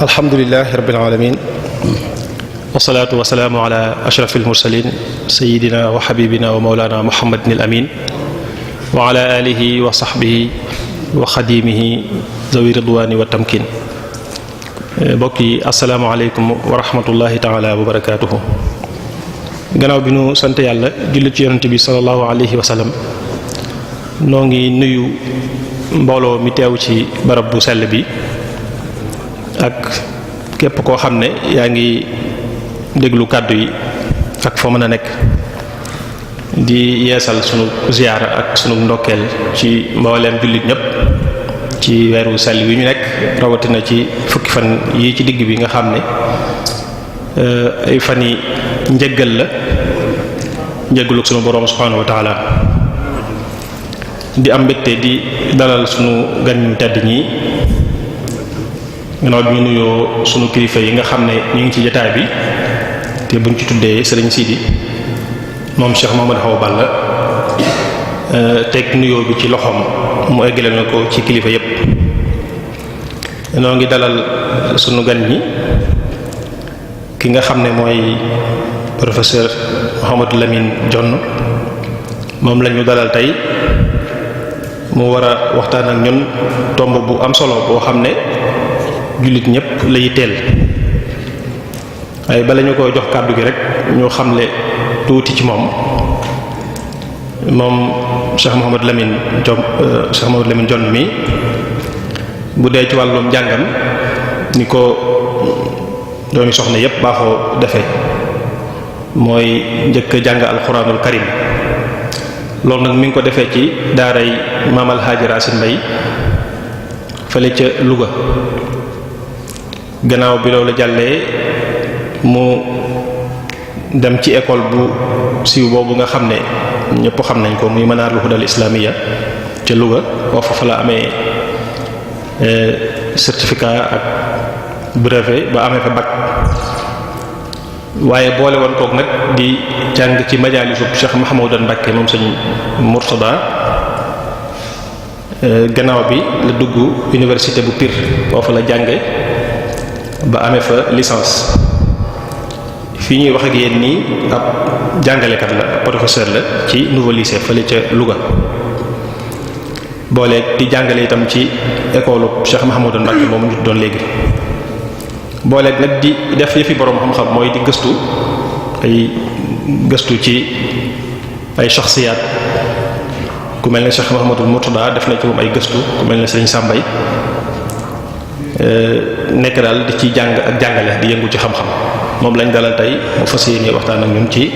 alhamdulilahi rabbil alamin wasalaatu wasalaamu ala ashrafil mursalin sayidina wa xabibina wa mawlana muhammadin al amin wa ala alihi wa sahbihi wa xadimihi zawi ridwani wa tamkin. mbokk yi asalaamaaleykum wa rahmatullahi taala wa barakatuhu. gannaaw bi nu sant yàlla julli ci yonente bi sallallahu alayhi wa sallam noo ngi nuyu mbooloo mi teew ci barab bu sell bi ak képp koo xam ne yaa ngi déglu kàddu yi ak foo mën a nekk di yeesal sunu ziyaara ak sunu ndokkeel ci mbooleem jullit ñépp ci weeru sell wi ñu nekk rawatina ci fukki fan yi ci digg bi nga xam ne ay fan yi njëggal la njëggaluk sunu boroom subhaanahu wa taala di am mbégte di dalal sunu gan ñu tedd ñi gannaaw bi ñu nuyoo sunu kilifa yi nga xam ne ñu ngi ci jotaay bi te buñ ci tuddee Serigne Sidi moom Cheikh Mouhamadou Awa Balla teg nuyoo bi ci loxoom mu eggale na ko ci kilifa yépp noo ngi dalal sunu gan ñi ki nga xam ne mooy professeur Mouhamadou Lamine Dione moom lañu dalal tey mu war a waxtaan ak ñun tomb bu am solo boo xam ne jullit ñépp lay teel waaye bala ñu ko jox kàddu gi rek ñu xamle tuuti ci moom Cheikh Mouhamadou Lamine Dione mi bu dee ci wàllum njàngam ni ko doomi soxna yépp baaxoo defe mooy njëkk a jàng alxuraanul karim loolu nag mi ngi ko defee ci daaray Maam Alxaaji Racine Mbaye fële ca Louga gannaaw bi loolu jàllee mu dem ci école bu siiw boobu nga xam ne ñëpp xam nañ ko muy Manaarul Hudal Islamiya ca Louga foofu fa la amee certificat ak brevet ba amee fa bac waaye boole woon kook nag di jàng ci majaalisu Cheikh Mahmoudan Mbacké moom sëñ Murtada gannaaw bi la dugg université bu Pire foofu la jànge ba amee fa licence fii ñuy wax ak yéen nii ab jàngalekat la professeur la ci nouveau lycée fële ca Louga booleeg di jàngale itam ci école Cheikh Mahmoudan Mbacké moom ñu doon léegi booleeg nag di def yëfi boroom xam-xam mooy di gëstu ci ay shaxsiyaat ku mel ne Cheikh Mouhamadou Mourtada def na ci moom ay gëstu ku mel ne Serigne Sambay nekk daal di ci jàng ak jàngale di yëngu ci xam-xam moom lañ dalal tey mu fas yéene waxtaan ak ñun ci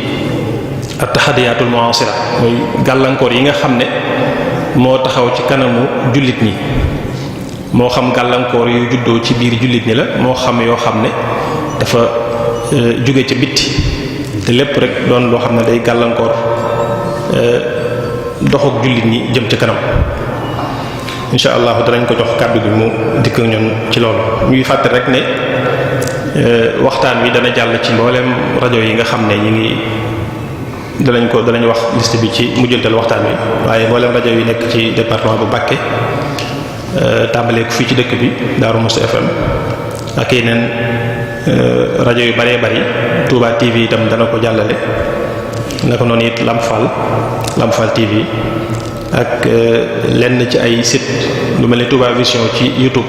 at-tahadiyatul mu'asira mooy gàllankoor yi nga xam ne moo taxaw ci kanamu jullit ñi moo xam gàllankoor yu juddoo ci biir jullit ñi la moo xam yoo xam ne dafa jóge ca bitti te lépp rek doon loo xam ne day gàllankoor doxuk jullit ñi jëm ci kanam insha allah danañ ko jox kàddu gi mu dikk ak ñun ci loolu ñuy fàtte rek ne waxtaan wi dana jàll ci mboolem rajo yi nga xam ne ñi ngi danañ wax liste bi ci mujjantal waxtaan wi waaye mboolem rajo yi nekk ci département bu Mbacké tàmbalee ko fii ci dëkk bi Darou Moukhty FM ak yeneen rajo yu baree bari Touba TV itam dana ko jàllale naka noonu it Lamp Fall TV ak lenn ci ay site lu mel ne Touba Vision ci YouTube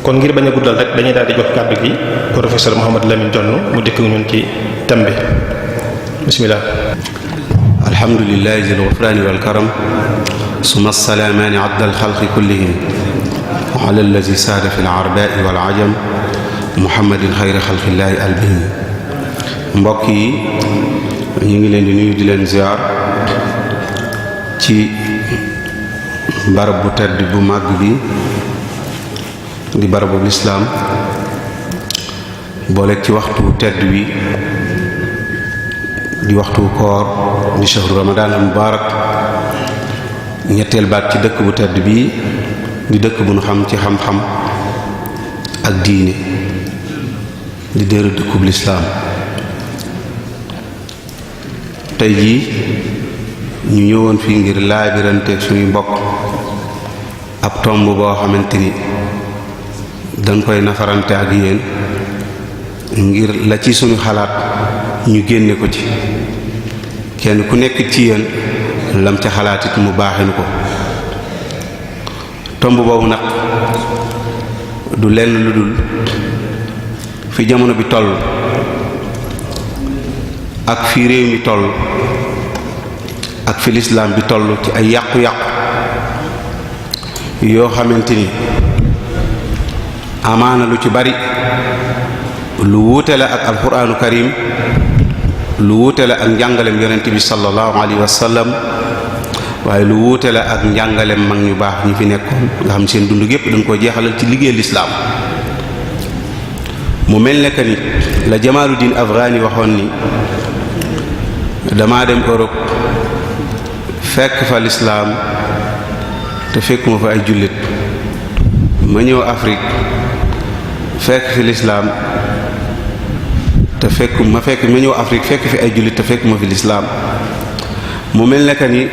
kon ngir bañ a guddal rek dañuy daal di jox kàddu gi professeur Mouhamadou Lamine Dione mu dikk ñun ci thème bi bismillah. alhamdulillahi zil ghufrani wal karam summa salaamaani abdal xalqi kullihim wa ala allazi saada fil arba'i wal ajam muhammadin xayri xalqillahi albihim. mbokk yi ñu ngi leen di nuyu di leen ziar ci barab bu tedd bu màgg bi di barabu lislaam booleeg ci waxtu tedd wi di waxtu koor di shahru ramadan al mubarak ñetteel baat ci dëkk bu tedd bi di dëkk bu nu xam ci xam-xam ak diine di dëru dëkkub lislaam. tey jii ñu ñëwoon fii ngir laabiranteeg suñuy mbokk ab tomb boo xamante ni dañ koy nafarante ak yéen ngir la ci suñu xalaat ñu génne ko ci kenn ku nekk ci yéen lam ca xalaatit mu baaxin ko. tomb boobu nag du lenn lu dul fi jamono bi toll ak fi réew mi toll ak fi lislaam bi toll ci ay yàqu-yàqu yoo xamante ni amaana lu ci bari lu wuute la ak alquraanu karim lu wuute la ak njàngalem yonent bi sallallahu alayhi wa sallam waaye lu wuute la ak njàngalem mag ñu baax ñi fi nekkoon nga xam seen dund gépp dañ ko jeexalal ci liggéey lislaam. mu mel ne que ni la Jamaaluddin Afghani waxoon ni damaa dem Europe fekk fa lislaam te fekkuma fa ay jullit, ma ñëw Afrique fekk fi lislaam te ma ñëw Afrique fekk fi ay jullit te fekkuma fi lislaam. mu mel ne que ni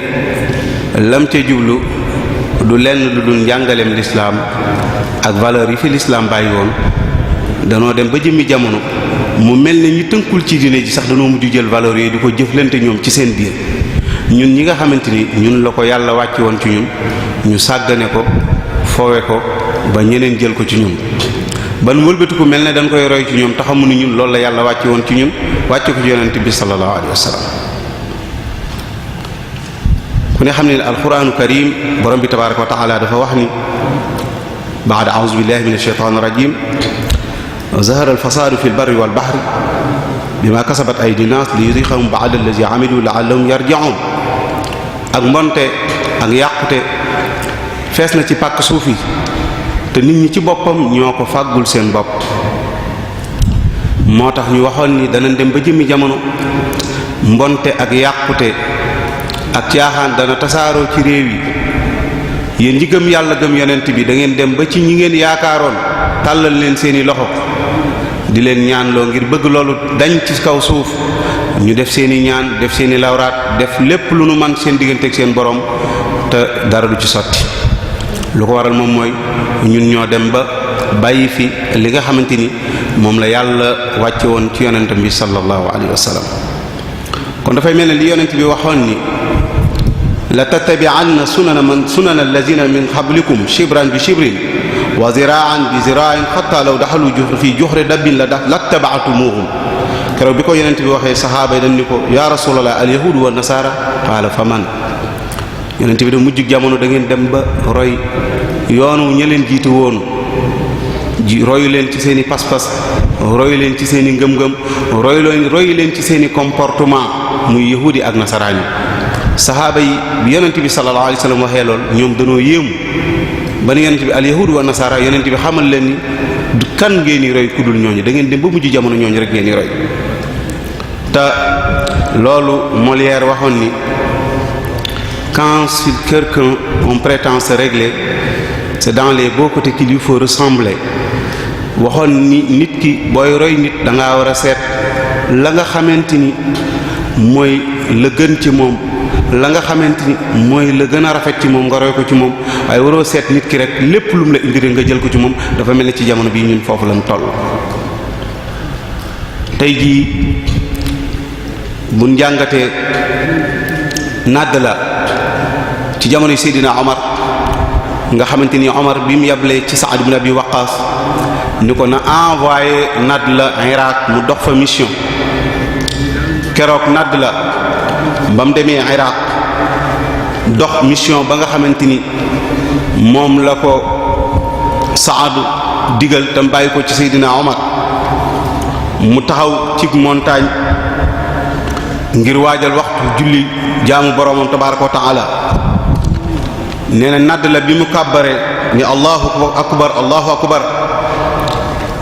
lam ca jublu du lenn lu dul njàngaleem lislaam ak valeur yi fi lislaam bàyyi woon. danoo dem ba jëmmi jamono mu mel ne ñi tënkul ci diine ji sax danoo mujj jël valeur yi di ko jëflante ñoom ci seen biir. ñun ñi nga xamante ni ñun la ko yàlla wàcc woon ci ñun ñu sàggane ko foowe ko ba ñeneen jël ko ci ñun ban wëlbati ko mel ne dañ koy roy ci ñoom taxamu ni ñun loolu la yàlla wàcc woon ci ñun wàcc ko ci yonent bi sallallahu alayhi wa sallam. ku ne xam ne alquraanu karim borom bi tabaaraka wa taala dafa wax ni ba'da a'uuzu billahi minash shaytaanir rajiim zahara al-fasaadu fil barri wal bahri bimaa kasabat aydi naas liyuziiqahum ba'da allazii 'amilu la'allahum yarji'uun. ak mbonte ak yàqute fees na ci pàkk suuf yi te nit ñi ci boppam ñoo ko fàggul seen bopp. moo tax ñu waxoon ni dana dem ba jëmmi jamono mbonte ak yàqute ak caaxaan dana tasaaroo ci réew yi. yéen ñi gëm yàlla gëm yonent bi da ngeen dem ba ci ñi ngeen yaakaaroon tàllal leen seeni loxo di leen ñaanloo ngir bëgg loolu dañ ci kaw suuf. ñu def seeni ñaan def seeni lawraat def lépp lu nu man seen diggante ak seen borom te dara du ci sotti. lu ko waral moom mooy ñun ñoo dem ba bàyyi fi li nga xamante ni moom la yàlla wàcce woon ci yonent bi sallallahu alayhi wa sallam. kon dafay mel ne li yonent bi waxoon ni la tattabi'anna sunana allazina min qablikum shibran bi shibrin wa zira'an bi zira'in hatta law daxalu fi juhri dabbin lattaba'tumuhum. keroog bi ko yonent bi waxee saxaaba yi dañ ni ko yaa rasulallah al yahudu wa nasara qaala fa man. yonent bi da mujj jamono da ngeen dem ba roy yoonu ña leen jiitu woon royu leen ci seeni pas-pas royu leen ci seeni ngëm-ngëm royu leen ci seeni comportement muy yahudi ak nasaraan yi. saxaaba yi bi yonent bi sallallahu alayhi wasallam waxee lool ñoom danoo yéemu ba ni yonent bi al yahudu wa nasara yonent bi xamal leen ni kan ngeen di roy ku dul ñooñu da ngeen dem ba mujj jamono ñooñu rek ngeen di roy. te loolu Molière waxoon ni quand sur quelqu'un on prétend se régler c'est dans les beaux côtés qu'il lui faut ressembler. waxoon ni nit ki booy roy nit da ngaa war a seet la nga xamante ni mooy la gën ci moom la nga xamante ni mooy la gën a rafet ci moom nga roy ko ci moom waaye waroo seet nit ki rek lépp lu mu la indi rek nga jël ko ci moom. dafa mel ni ci jamono bii ñun foofu lañ toll. tey jii bu njàngatee nàdd la ci jamono Seydina Omar nga xamante ni Omar bi mu yablee ci Saad ibn Abi Waqqas ni ko na envoyé nàdd la Irak mu dox fa mission. keroog nàdd la ba mu demee Irak dox mission ba nga xamante ni moom la ko Saad digal tam bàyyi ko ci Seydina Omar mu taxaw ci montagne ngir waajal waxtu julli jaamu boroomam tabaaraka wa ta'ala. nee na nàdd la bi mu kàbbare ni allahu akbar allahu akbar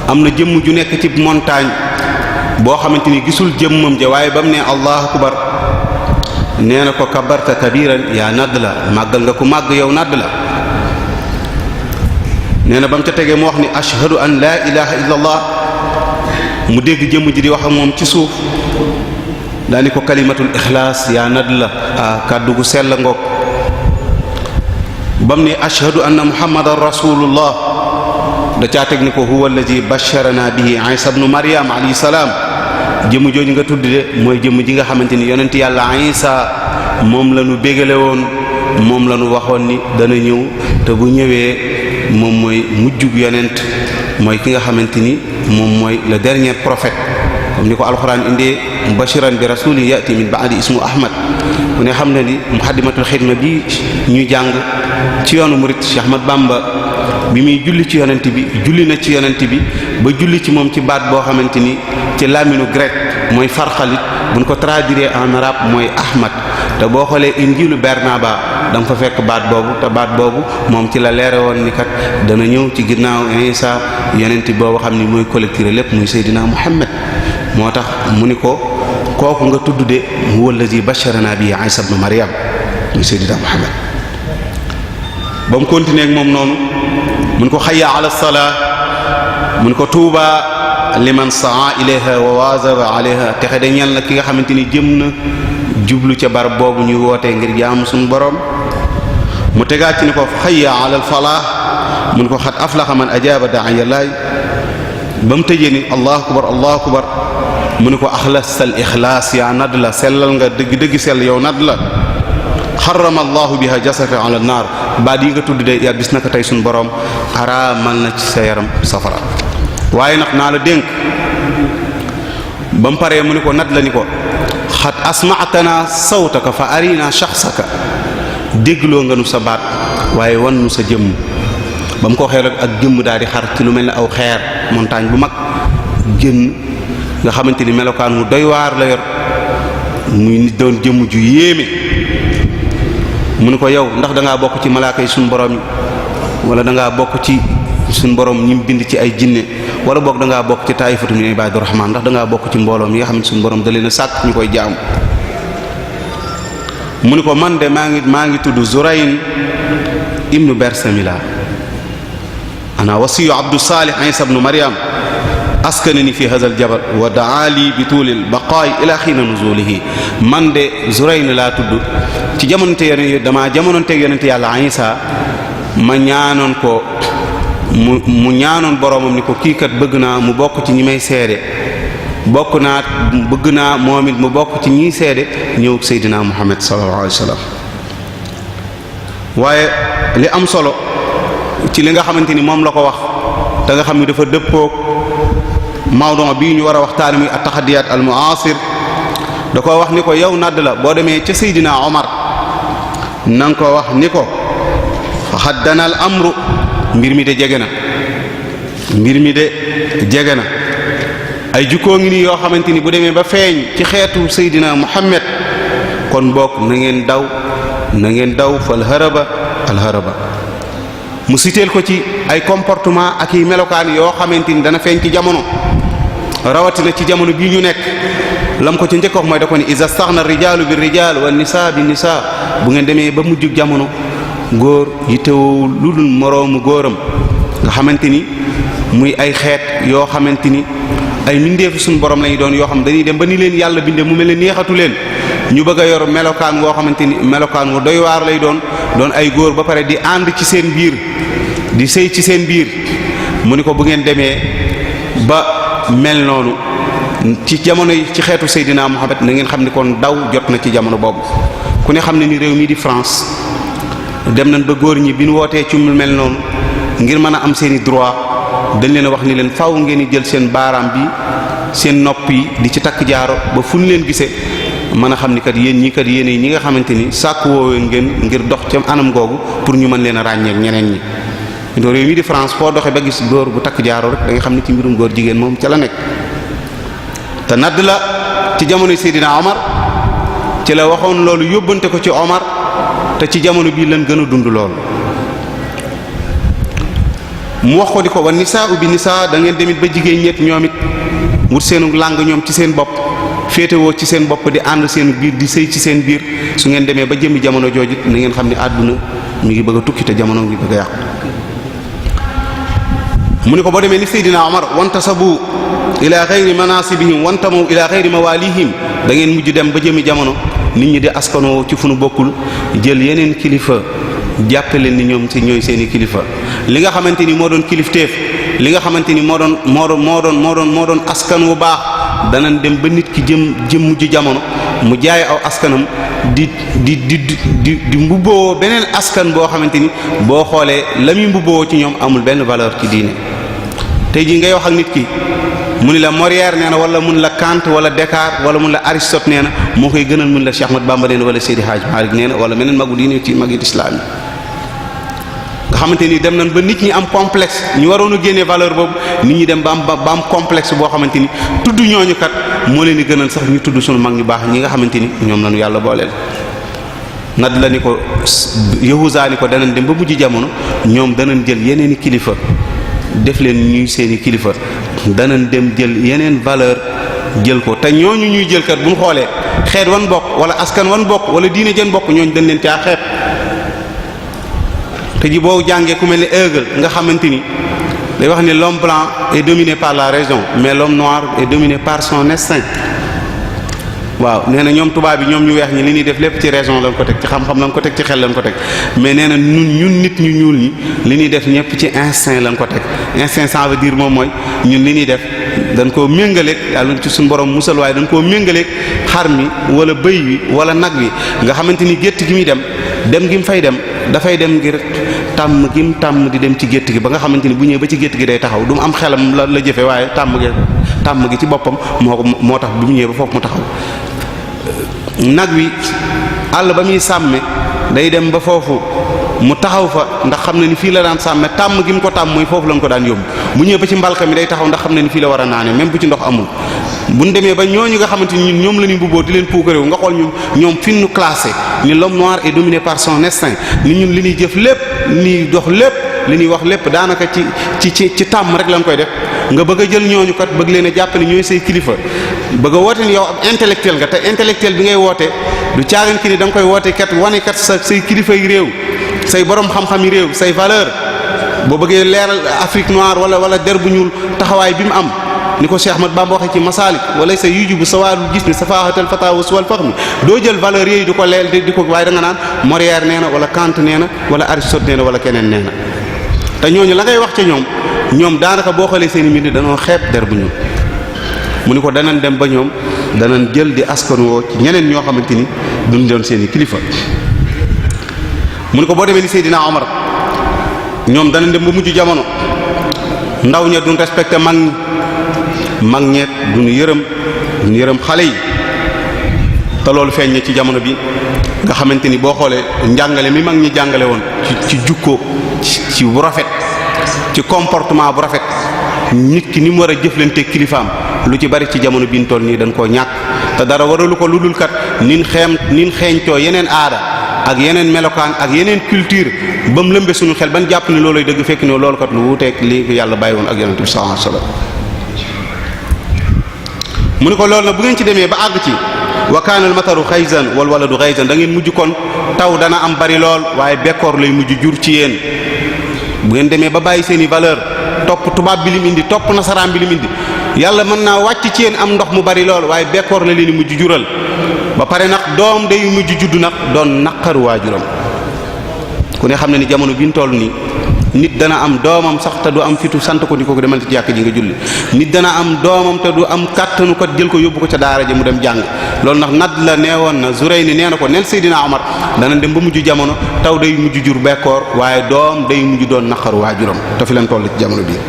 am na jëmm ju nekk ci montagne boo xamante ni gisul jëmmam ja waaye ba mu ne allahu akbar nee na ko kabarta kabiran yaa nàdd la màggal nga ko màgg yow nàdd la. nee na ba mu ca tegee mu wax ni ashhadu an laa ilaha illa allah mu dégg jëmm ji di wax ak moom ci suuf daani ko kalimatul ixlaas yaa nad la kàddu gu sell ngoog ba mu ne ashhadu anna muhammadan rasulullah da caa teg ni ko huwa allazi basharana bihi isa ibnu maryam alayhi salaam jëmm jooju nga tudd de mooy jëmm ji nga xamante ni yonent yàlla isa moom la ñu bégale woon moom la ñu waxoon ni dana ñëw te bu ñëwee moom mooy mujjug yonent mooy ki nga xamante ni moom mooy le dernier prophète comme ni ko alxuraan indee mubashiran bi rasulin yati min ba'di ismu ahmad ku ne xam ne ni muxaddimatul xidma bi ñuy jàng ci yoonu murid Cheikh Ahmad Bamba bi muy julli ci yonent bi julli na ci yonent bi ba julli ci moom ci baat boo xamante ni ci laminu grec mooy farxalit buñ ko traduire en arabe mooy ahmad te boo xoolee injilu Bernaba da nga fa fekk baat boobu te baat boobu moom ci la leere woon ni kat dana ñëw ci ginnaaw Isa yonent boobu xam ni mooy collecté lépp muy Seydina Muhammad moo tax mu ni ko kooku nga tudd de huwa allazi basharana bi Isa ibn Maryam muy Seydina Muhammad ba mu continuer ak moom noonu mun ko xayya ala salaa mun ko tuuba liman saa ilayha wa wazaba alayha texe da ñeel na ki nga xamante ni jëm na jublu ca barab boobu ñuy wootee ngir jaamu suñu borom mu tegaat ci ni ko xayya ala al falah mun ko xat aflaxa man ajaaba da'iya laay ba mu tëjee ni allahu akbar mu ni ko axlasal ixlaas yaa nadd la sellal nga dëgg sell yow nadd la xarama allahu biha jasata ala naar baat yi nga tudd de yaa bis naka tey suñu borom araamal na ci sa yaram safara waaye nag naa la dénk ba mu paree mu ni ko nadd la ni ko xat asmaatana sawtaka fa arina shaxsaka déggloo nga nu sa baat waaye wan nu sa jëmm ba mu ko waxee rek ak jëmm daal di xar ci lu mel ne aw xeer montagne bu mag génn nga xamante ni melokaan mu doy waar la yor muy nit doon jëmm ju yéeme mu ni ko yow ndax da ngaa bokk ci malaaka yi suñu borom yi wala da ngaa bokk ci suñu borom ñi mu bind ci ay jinne wala boog da ngaa bokk ci taayifatu min ibadur rahman ndax da ngaa bokk ci mbooloom yi nga xam ne suñu borom da leen a sàkk ñu koy jaamu mu ni ko man de maa ngi tudd Zurayn ibnu Bersamila ana wasiyu Abdu Salih Isa ibnu Maryam askanani fi hadha al jabal wa daali bi tuulil baqaay ila xiina nuzulihi man de Zurayn laa tudd ci jamononte dama jamononteeg yonente yàlla Isa ma ñaanoon ko mu ñaanoon boromam ni ko kii kat bëgg naa mu bokk ci ñi may seede bëgg naa moom it mu bokk ci ñiy seede ñëw Seydina Muhammad sallallahu alayhi wa sallam waaye li am solo ci li nga xamante ni moom la ko wax te nga xam ni dafa dëppook mawdu bii ñu war a waxtaan muy at-tahaddiyat al-mu'asir da ko wax ni ko yow nadd la boo demee ca Seydina Omar na nga ko wax ni ko haddana al amru mbir mi de jege na ay jukkoo ngi nii yoo xamante ni bu demee ba feeñ ci xeetu Seydina Muhammad kon bokk na ngeen daw fal haraba al haraba mu siteel ko ci ay comportement ak i melokaan yoo xamante ni dana feeñ ci jamono rawatina ci jamono bii ñu nekk lam ko ci njëkk wax mooy da ko ni iza staghna rijaalu bi rijaal wa nisaa bi nisaa bu ngeen demee ba mujjug jamono góor yittewoo lu dul moroomu góoram nga xamante ni muy ay xeet yoo xamante ni ay mbindeefu suñu borom lañu doon yoo xam dañuy dem ba ni leen yàlla bindee mu mel ne neexatu leen ñu bëgg a yor melokaan woo xamante ni melokaan wu doy waar lay doon ay góor ba pare di ànd ci seen biir di sëy ci seen biir mu ni ko bu ngeen demee ba mel noonu ci jamono yi ci xeetu Seydina Muhammad na ngeen xam ni kon daw jot na ci jamono boobu ku ne xam ne ni réew mii di France dem nañ ba góor ñi bi ñu wootee ci mu mel noonu ngir mën a am seeni droit dañ leen a wax ni leen faaw ngeen di jël seen baaraam bi seen nopp yi di ci takk jaaro ba fu ñu leen gisee mën a xam ni kat yéen ñi kat yéen ñi nga xamante ni sàkk woowee ngeen ngir dox ca anam googu pour ñu mën leen a ràññeek ñeneen ñi. donc réew mii di France foo doxee ba gis góor bu takk jaaro rek da nga xam ne ci mbirum góor jigéen moom ca la nekk te nadd la ci jamono Seydina Omar ci la waxoon loolu yóbbante ko ci Omar te ci jamono bii lan gën a dund loolu mu wax ko di ko wa nisaa bi nisaa da ngeen demit ba jigéen ñett ñoom it wut seenu làng ñoom ci seen bopp féetewoo ci seen bopp di ànd seen biir di sëy ci seen biir su ngeen demee ba jëmmi jamono joojit na ngeen xam ne àdduna mi ngi bëgg a tukki te jamono ngi bëgg a yàqu mu ni ko boo demee ni Seydina Omar wantasabu ila xayri manasibihim wantamu ila xayri mawalihim da ngeen mujj dem ba jëmi jamono nit ñi di askanoo ci fu nu bokkul jël yeneen kilifa jàppe leen ni ñoom ci ñooy seeni kilifa li nga xamante ni moo doon kilifteef li nga xamante ni moo doon askan wu baax danañ dem ba nit ki jëm mujj jamono mu jaay aw askanam di mbubboo beneen askan boo xamante ni boo xoolee la muy mbubboo ci ñoom amul benn valeur ci diine. tey jii ngay wax ak nit ki mu ni la Molière nee na wala mun la Kant wala Descartes wala mun la Aristote nee na moo koy gënal mun la Cheikh Ahmad Bamba nee na wala Seydi Hadj Malick nee na wala meneen magu diine ci magi islam yi nga xamante ni dem nañ ba nit ñi am complexe ñu waroon a génnee valeur boobu nit ñi dem ba am complexe boo xamante ni tudd ñooñu kat moo leen di gënal sax ñu tudd sunu mag ñu baax ñi nga xamante ni ñoom lañu yàlla booleel. nad la ni ko Yahuza ni ko danañ dem ba mujj jamono ñoom danañ jël yeneen i kilifa def leen ñuy seeni kilifa danañ dem jël yeneen valeur jël ko te ñooñu ñuy jël kat bu ñu xoolee xeet wan bokk wala askan wan bokk wala diine jën bokk ñooñu dañ leen caa xeet. te ji boo jàngee ku mel ni Hegel nga xamante ni day wax ni l'homme blanc est dominé par la raison mais l'homme noir est dominé par son instinct. waaw nee na ñoom tubaab bi ñoom ñu weex ñi li ñuy def lépp ci raison lañ ko teg ci xam-xam lañ ko teg ci xel lañ ko teg mais nee na ñun nit ñu ñuul ñi li ñuy def ñëpp ci instinct lañ ko teg instinct ça veut dire moom mooy ñun li ñuy def dañ koo méngaleeg yàlla ci suñu borom musal waaye dañ koo méngaleeg xar mi wala bëy wi wala nag wi nga xamante ni gétt gi muy dem gi mu fay dem dafay dem ngir tàmm gi mu tàmm di dem ci gétt gi ba nga xamante ni bu ñëwee ba ci gétt gi day taxaw du mu am xelam la jëfe waaye tàmm gi ci boppam moo tax bu mu ñëwee ba foofu mu taxaw. nag wi àll ba muy sàmme day dem ba foofu mu taxaw fa ndax xam na ni fii la daan sàmme tàmm gi mu ko tàmm mooy foofu la ko daan yóbbu bu ñëwee ba ci mbalka mi day taxaw ndax xam na ni fii la war a naane même bu ci ndox amul. bu ñu demee ba ñooñu nga xamante ni ñoom la ñu mbubboo di leen puukareewu nga xool ñoom fi ñu classé ni l'homme noir est dominé par son instinct ni ñun li ñuy jëf lépp li ñuy dox lépp li ñuy wax lépp daanaka ci tàmm rek lañ koy def nga bëgg a jël ñooñu kat bëgg leen a jàpp ne ñooy say kilifa bëgg a woote ni yow ab intellectuel nga te intellectuel bi ngay woote du caagan ki ni da nga koy woote kat wane kat say kilifa yi réew say borom xam-xam yi réew say valeur boo bëggee leeral Afrique noire wala der bu ñuul taxawaay bi mu am ni ko Cheikh Ahmad Bamba waxee ci Masalik wala sa yujubu sawaadul gis ni safahatal fatawa wal fahmi doo jël valeur yooyu di ko leel di ko waaye da nga naan Molière nee na wala Kant nee na wala Aristote nee na wala keneen nee na te ñooñu la ngay wax ca ñoom daanaka boo xoolee seen i mbir danoo xeeb der bu ñuul mu ni ko danañ dem ba ñoom danañ jël di askanoo ci ñeneen ñoo xamante ni duñ doon seen i kilifa mu ni ko boo demee ni Seydina Omar ñoom danañ dem ba mujj jamono ndaw ña duñ respecté mag ñeet duñu yërëm xale yi te loolu feeñ na ci jamono bi nga xamante ni boo xoolee njàngale mi mag ñi jàngale woon ci jukko ci bu rafet ci comportement bu rafet nit ki ni mu war a jëflante kilifaam lu ci bari ci jamono bi ñu toll nii dañ koo ñàkk te dara waralu ko lu dul kat nin xeeñtoo yeneen aada ak yeneen melokaan ak yeneen culture ba mu lëmbe suñu xel ban jàpp ni looluy dëgg fekk ne loolu kat lu wuuteeg li fi yàlla bàyyi woon ak yonent bi sallallahu alayhi wasallam mu ni ko loolu nag bu ngeen ci demee ba àgg ci wa kaana al mataru xayzan wal waladu xayzan da ngeen mujj kon taw dana am bari lool waaye bekkoor lay mujj jur ci yéen bu ngeen demee ba bàyyi seeni valeur topp tubaab bi lim indi topp nasaraan bi lim indi yàlla mën naa wàcc ci yéen am ndox mu bari lool waaye bekkoor la leen di mujj jural ba pare nag doom day mujj juddu nag doon naqaru waajuram ku ne xam ne ni jamono bi ñu toll nii nit dana am doomam sax te du am fitu sant ko ni ko demal ci jàkk ji nga julli nit dana am doomam te du am kàttanu ko jël ko yóbbu ko ca daara ji mu dem jàng loolu nag nadd la neewoon na Zurayni nee na ko nel Seydina Omar dana dem ba mujj jamono taw day mujj jur bekkoor waaye doom day mujj doon naqaru waajuram te fi leen toll ci jamono bii.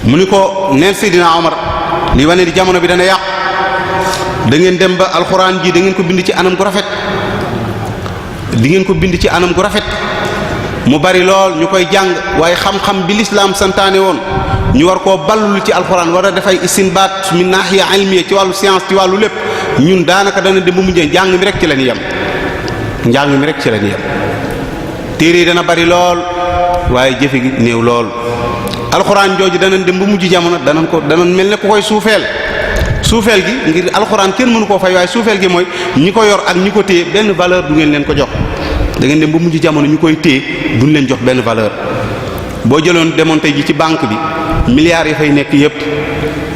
mu ni ko nel Seydina Omar li wane di jamono bi dana yàq da ngeen dem ba alxuraan ji da ngeen ko bind ci anam gu rafet. di ngeen ko bind ci anam gu rafet mu bari lool ñu koy jàng waaye xam-xam bi lislaam santaane woon ñu war koo ballul ci alxuraan war a dafay istinbaat min naahiya ilmiya ci wàllu science ci wàllu lépp ñun daanaka dana dem ba mujjee njàng mi rek ci la ñu yem njàng mi rek ci la ñu yem téere yi dana bari lool waaye jëfe gi néew lool alxuraan jooju danañ dem ba mujj jamono danañ mel ne ku koy suufeel gi ngir alxuraan kenn mënu koo fay waaye suufeel gi mooy ñi ko yor ak ñi ko téye benn valeur du ngeen leen ko jox da ngeen dem ba mujj jamono ñu koy téye duñ leen jox benn valeur. boo jëloon demoon tey ji ci banque bi milliards yi fay nekk yépp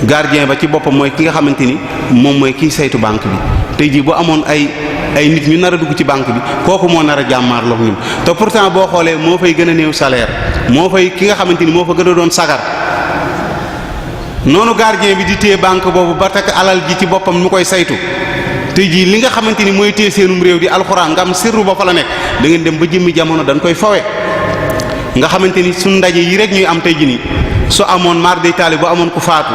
gardien ba ci boppam mooy ki nga xamante ni moom mooy kiy saytu banque bi tey jii bu amoon ay nit ñu nar a dugg ci banque bi kooku moo nar a jàmmaarloo ñun te pourtant boo xoolee moo fay gën a néew salaire moo fay ki nga xamante ni moo fa gën a doon sagar noonu gardien bi di téye banque boobu ba takk alal ji ci boppam mu koy saytu tey jii li nga xamante ni mooy téye seenum réew di alxuraan nga am sirru ba fa la nekk da ngeen dem ba jëmmi jamono dañ koy fawe nga xamante ni suñ ndaje yi rek ñuy am tey jii nii su amoon mar day taali bu amoon ku faatu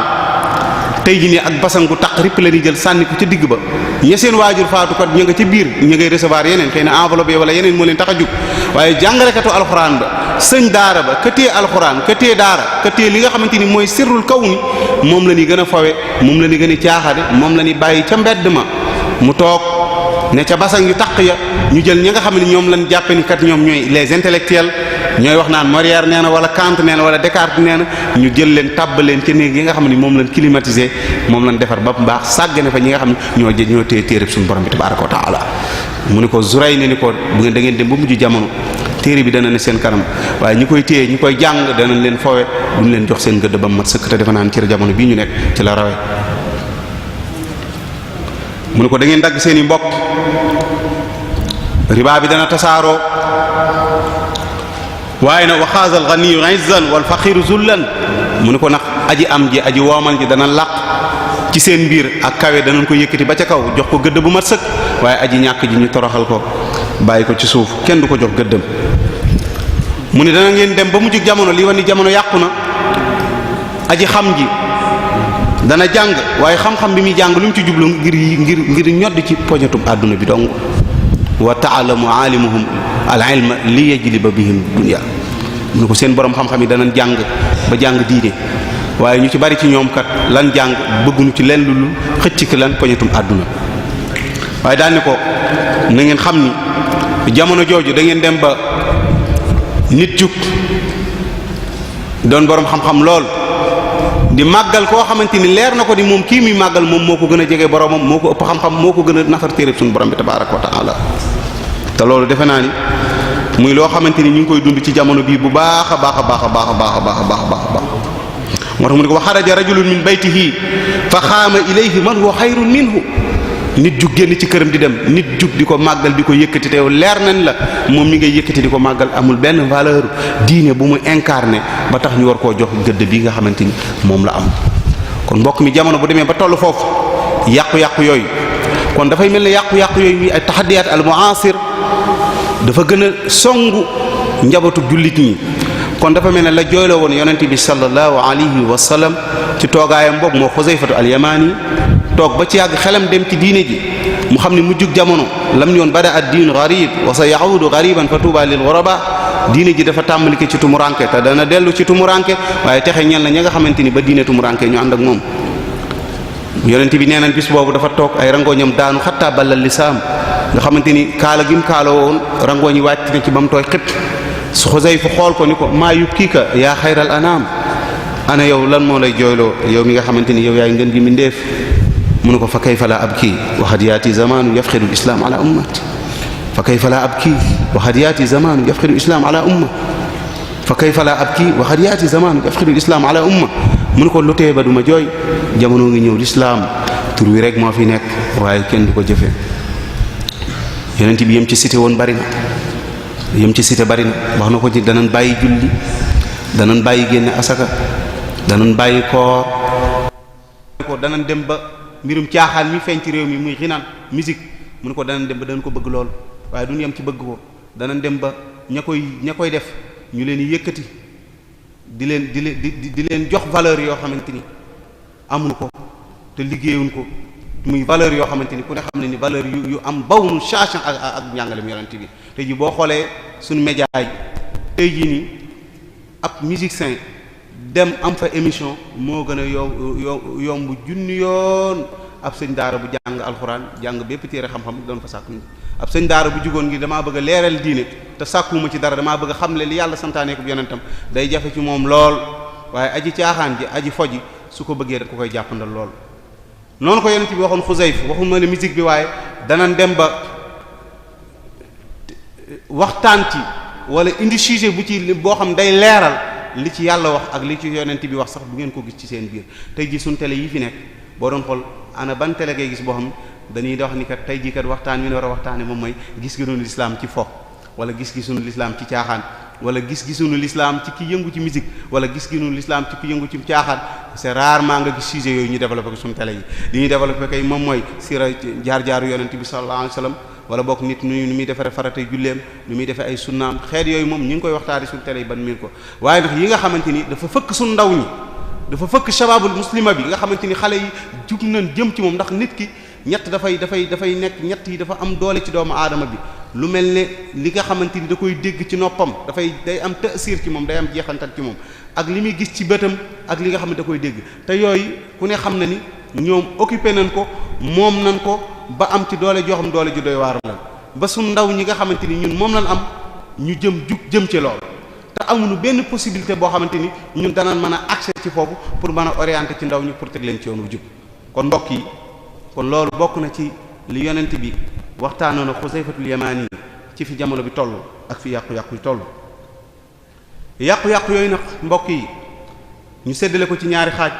tey jii nii ak basan gu taq ripp la ñuy jël sànni ko ca digg ba ña seen waajur faatu kat ñu nga ca biir ñu ngay recevoir yeneen xëy na enveloppe wala yeneen moo leen tax a jug waaye jàngalekatu alxuraan ba sëñ daara ba ka téye alxuraan ka téye daara ka téye li nga xamante ni mooy sirrul kaw ni moom la ñuy gën a fawe moom la ñuy gën a caaxaade moom la ñuy bàyyi ca mbedd ma mu toog ne ca basan yu taq ya ñu jël ñi nga xam ne ñoom lañ jàppe ni kat ñoom ñooy les intellectuels ñooy wax naan Molière nee na wala Kant nee na wala Descartes nee na ñu jël leen tàbbal leen ca néeg yi nga xam ne moom lañ climatisé moom lañ defar ba mu baax sàggane fa ñi nga xam ne ñoo téye téereb suñu borom bi tabaaraka wa taala mu ni ko Zuray ne ni ko bu ngeen da ngeen dem ba mujj jamono téere bi dana ne seen kanam waaye ñi koy téye ñi koy jàng danañ leen fowe duñ leen jox seen gëdd ba mu mat sëkk te defe naan ci jamono bii ñu nekk ci la rawe mu ne ko da ngeen dagg seen i mbokk riba bi dana tasaaroo waaye nag waxaasal ganiyu izzan wal faqiru zullan mu ne ko nag aji am ji aji woomal ji dana laq ci seen biir ak kawe danañ ko yëkkati ba ca kaw jox ko gëdd bu mat sëkk waaye aji ñàkk ji ñu toroxal ko bàyyi ko ci suuf kenn du ko jox gëddam mu ne dana ngeen dem ba mujj jamono li wan ni jamono yàqu na aji xam ji dana jàng waaye xam-xam bi muy jàng lu mu ci jublu ngir ñodd ci poñatum àdduna bi dong wa ta'lamu alimuhum al ilma li yajliba bihim dunya mu ne ko seen borom xam-xam yi danañ jàng ba jàng diine waaye ñu ci bari ci ñoom kat lan jàng bëgguñu ci leen lu xëcc ki lan poñatum àdduna waaye daal ni ko na ngeen xam ni jamono jooju da ngeen dem ba nit jug doon borom xam-xam lool di màggal koo xamante ni leer na ko ni moom kii muy màggal moom moo ko gën a jege boromam moo ko ëpp xam-xam moo ko gën a nafar téereb suñu borom bi tabaaraka wa taala te loolu defe naa ni muy loo xamante ni ñu ngi koy dund ci jamono bii bu baax a baax a baax a baax a baax a baax a baax a baax moo tax mu ne ko wa xaraja rajulun min baytihi fa xaama ilayhi man huwa xayrun minhu nit jug génn ci këram di dem nit jug di ko màggal di ko yëkkati te yow leer nañ la moom mi ngay yëkkati di ko màggal amul benn valeur diine bu mu incarné ba tax ñu war koo jox gëdd bi nga xamante ni moom la am. kon mbokk mi jamono bu demee ba tollu foofu yàqu-yàqu yooyu kon dafay mel ne yàqu-yàqu yooyu ay taxadiyaat al mu'asir dafa gën a songu njabootu jullit ñi. kon dafa mel ne la jooyloo woon yonent bi sallallahu alayhi wa sallam ci toogaayam boobu moo Xuzayfatu al-Yamani toog ba ci yàgg xelam dem ci diine ji mu xam ne mujjug jamono lam yoon bada ad-diin gharib wa sa ya'udu ghariban fa tuuba lil ghuraba diine ji dafa tàmbali ci tumuranke te dana dellu ci tumuranke waaye texe ñel na ña nga xamante ni ba diine tumuranke ñu ànd ak moom. yonent bi nee na bis boobu dafa toog ay rangooñam daanu xattaa ballal lisaam nga xamante ni kaala gim kaala woon rangooñi wàcc na ci ba mu tooy xëpp. su Xuzayfa xool ko ni ko maa yubkiika yaa xayral anaam ana yow lan moo lay jooyloo yow mi nga xamante ni yow yaay ngën gi mindeef mu ne ko fa kayfa laa abkii wa qad yaati zamaanu yafqidu al-islaam ala ummati fa kayfa laa abkii wa qad yaati zamaanu yafqidu al-islaam ala umma fa kayfa laa abkii wa qad yaati zamaanu yafqidu al-islaam ala umma mu ne ko lu tee ba du ma jooy jamono ngi ñëw lislaam tur wi rek moo fi nekk waaye kenn du ko jëfe yonent bi yem ci cité woon bari na yëm ci cité bari na wax na ko ci danañ bàyyi julli danañ bàyyi génne asaka danañ bàyyi koor ko danañ dem ba mbirum caaxaan mi feeñ ci réew mi muy xinaan musique mu ne ko danañ dem ba danañ ko bëgg lool waaye duñ yem ci bëgg ko danañ dem ba ña koy def ñu leen di yëkkati di leen jox valeur yoo xamante ni amuñu ko te liggéeyuñ ko muy valeur yoo xamante ni ku ne xam ne ni valeur yu am bawnu change ak njàngalem yonent bi tey ji boo xoolee suñu média yi tey jii nii ab musicien dem am fa émission moo gën a yomb junni yoon ab sëñ daara bu jàng alxuraan jàng bépp téere xam-xam doon fa sàkku ab sëñ daara bu jugoon ngi damaa bëgg a leeral diine te sàkkuwuma ci dara damaa bëgg a xamle li yàlla santaane ko yonentam day jafe ci moom lool waaye aji caaxaan ji aji foji su ko bëggee da ko koy jàppandal lool noonu ko yonent bi waxoon Xuzayf waxuma ne musique bi waaye danañ dem ba waxtaan ci wala indi sujet bu ci boo xam day leeral li ci yàlla wax ak li ci yonent bi wax sax du ngeen ko gis ci seen biir. tey ji suñ télé yi fi nekk boo doon xool ana ban télé ngay gis boo xam dañuy wax ni kat tey jii kat waxtaan wi ne war a waxtaane moom mooy gis-gisuñu lislaam ci fo wala gis-gisuñu lislaam ci caaxaan wala gis-gisuñu lislaam ci ki yëngu ci musique wala gis-gisuñu lislaam ci ki yëngu ci caaxaan. c'est rarement nga gis sujet yooyu ñu développé ko suñu télé yi li ñuy développé kay moom mooy sira jaar-jaaru yonent bi sallallahu alayhi wasallam wala bokk nit nu muy defare faratay julleem nu muy defee ay sunnaam xeet yooyu moom ñu ngi koy waxtaari suñu télé yi ban miin ko waaye ndax yi nga xamante ni dafa fëkk suñu ndaw ñi dafa fëkk shababul muslima bi nga xamante ni xale yi jub nañ jëm ci moom ndax nit ki ñett dafay nekk ñett yi dafa am doole ci doomu aadama bi lu mel ne li nga xamante ni da koy dégg ci noppam day am ta'sir ci moom day am jeexantal ci moom ak li muy gis ci bëtam ak li nga xam ne da koy dégg te yooyu ku ne xam na ni ñoom occupé nañ ko moom nañ ko ba am ci doole joo xam doole ju doy waar la ba suñ ndaw ñi nga xamante ni ñun moom lañ am ñu jëm ci lool te amuñu benn possibilité boo xamante ni ñun danañ mën a accès ci foofu pour mën a orienter ci ndaw ñi pour teg leen ci yoon wu jub kon mbokk yi kon loolu bokk na ci li yonent bi waxtaanoon ak Xusayfatul Yamaani ci fi jamono bi toll ak fi yàqu-yàqu yi toll yàqu-yàqu yooyu nag mbokk yi ñu séddale ko ci ñaari xaaj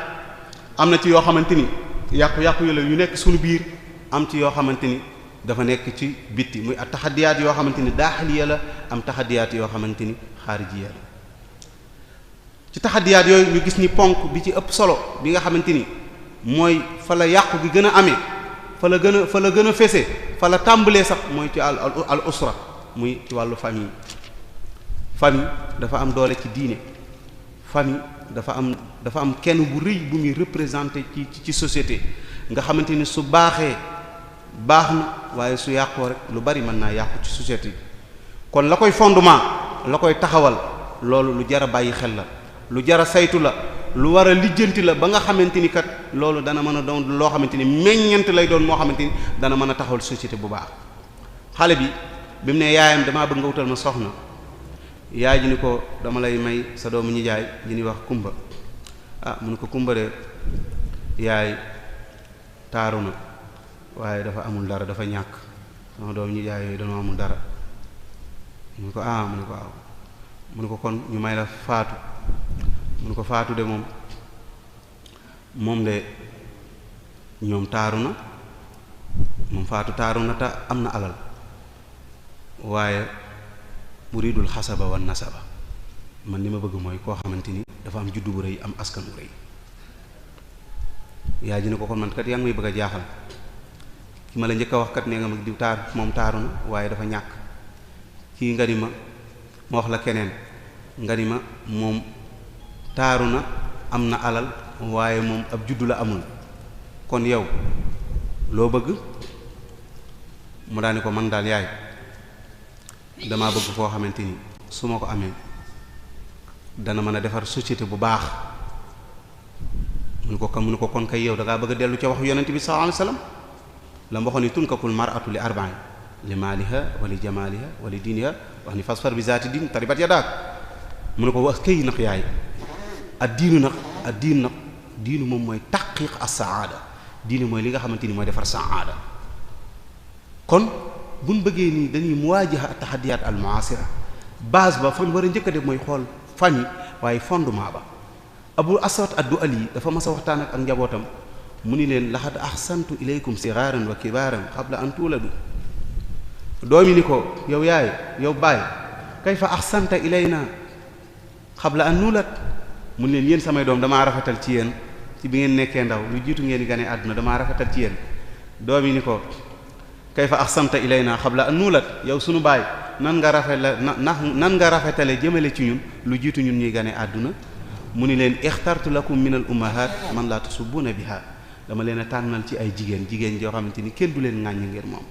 am na ci yoo xamante ni yàqu-yàqu yi la yu nekk suñu biir am ci yoo xamante ni dafa nekk ci bitti muy ak taxadiyaat yoo xamante ni daaxiliya la am taxadiyaat yoo xamante ni xaarijiya la ci taxadiyaat yooyu ñu gis ni ponk bi ci ëpp solo bi nga xamante ni mooy fa la yàqu gi gën a amee fa la gën a fese fa la tàmbalee sax mooy ci al usra muy ci wàllu famille dafa am doole ci diine famille dafa am kenn bu rëy bu muy représenter ci société nga xamante ni su baaxee baax na waaye su yàqoo rek lu bari mën naa yàqu ci société kon la koy fondement la koy taxawal loolu lu jar a bàyyi xel la lu jar a saytu la lu war a lijjanti la ba nga xamante ni kat loolu dana mën a doon loo xamante ni meññeent lay doon moo xamante ni dana mën a taxawal société bu baax xale bi mu ne yaayam damaa bëgg nga wutal ma soxna yaay ji ni ko dama lay may sa doomu nijaay ji ni wax kumba mu ne ko kumba de yaay taaru na waaye dafa amul dara dafa ñàkk sama doomu nijaay yooyu dañoo amul dara mu ne ko mu ne ko waaw mu ne ko kon ñu may la faatu mu ne ko faatu de moom de ñoom taaru na moom faatu taaru na te am na alal waaye uridul xasaba wan nasaba man li ma bëgg mooy koo xamante ni dafa am juddu bu rëy am askan bu rëy yaay ji ne ko kon man kat yaa ngi may bëgg a jaaxal ki ma la njëkk a wax kat nee nga ma diw moom taaru na waaye dafa ñàkk kii nga ni ma wax la keneen nga ni ma moom taaru na am na alal waaye moom ab juddu la amul kon yow loo bëgg mu daani ko man daal yaay damaa bëgg foo xamante ni su ma ko amee dana mën a defar société bu baax mu ne ko kon kay yow da ngaa bëgg a dellu ca wax yonent bi sallallahu alayhi wasallam la ma waxoon ni tunkakul mar'atu li arba'in li maaliha wa li jamaliha wa li diiniha wax ni fasfar bi zaati diin taribat yadaak mu ne ko wax kay nag yaay diinu moom mooy taqiq as-saada diine mooy li nga xamante ni mooy defar saada kon buñ bëggee nii dañuy muwaajaha at-tahaddiyat al-mu'asira base ba fan war a njëkk a def mooy xool fan yi waaye fondement ba Abu Aswad ad-Du'ali dafa mas a waxtaan ak njabootam mu ni leen laqad ahsantu ilaykum sigharan wa kibaran qabla an tuladu doomi ni ko yow yaay yow baay kayfa ahsanta ilayna qabla an nulad mu leen yéen samay doom damaa rafetal ci yéen ci bi ngeen nekkee ndaw lu jiitu ngeen di gane àdduna damaa rafetal ci yéen doomi ni ko kayfa ahsanta ilayna qabla an nulad yow sunu baay nan nga rafetale jëmale ci ñun lu jiitu ñun ñuy gane àdduna mu ni leen ixtartu lakum min al ummahat man la tasubuna biha dama leen a tànnal ci ay jigéen joo xamante ni kenn du leen ŋàññ ngir moom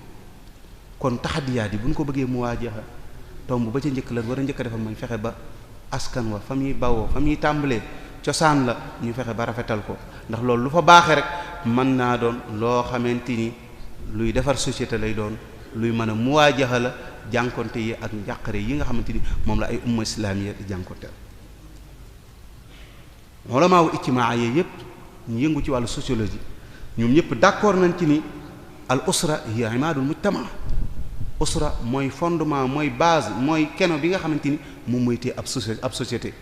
kon taxadiyaat yi bu ñu ko bëggee muwaajaha tomb ba ca njëkk la war a njëkk a defal mooy fexe ba askan wa fa muy bawoo fa muy tàmbalee cosaan la ñu fexe ba rafetal ko ndax loolu lu fa baaxee rek mën naa doon loo xamante ni luy defar société lay doon luy mën a muwaajaha la jànkonte yi ak njàqare yi nga xamante ni moom la ay umma islamiya di jànkonte ulama wu ijtimaa yi yépp ñu yëngu ci wàllu sociologie ñoom ñëpp d'accord nañ ci ni al usra hiya imaadul mujtama usra mooy fondement mooy base mooy keno bi nga xamante ni moom mooy téye ab société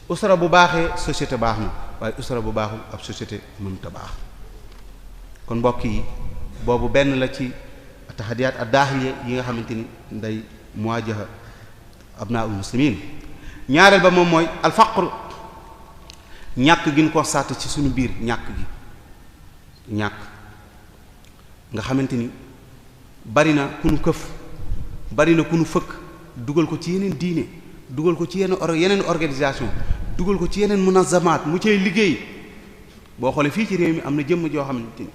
usra bu baaxee société baax na waaye usra bu baaxul ab société mënut a baax. kon mbokk yi boobu benn la ci tahadiyaat ad-daahiya yi nga xamante ni nday muwaajaha abnaa'ul muslimiin. ñaareel ba moom mooy al-faqr, ñàkk gi ñu constaté ci suñu biir ñàkk nga xamante ni bari na ku nu këf bari na ku nu fëkk dugal ko ci yeneen diine dugal ko ci yeneen organisation dugal ko ci yeneen munazamaat mu cay liggéey. boo xoolee fii ci réew mi am na jëmm joo xamante ni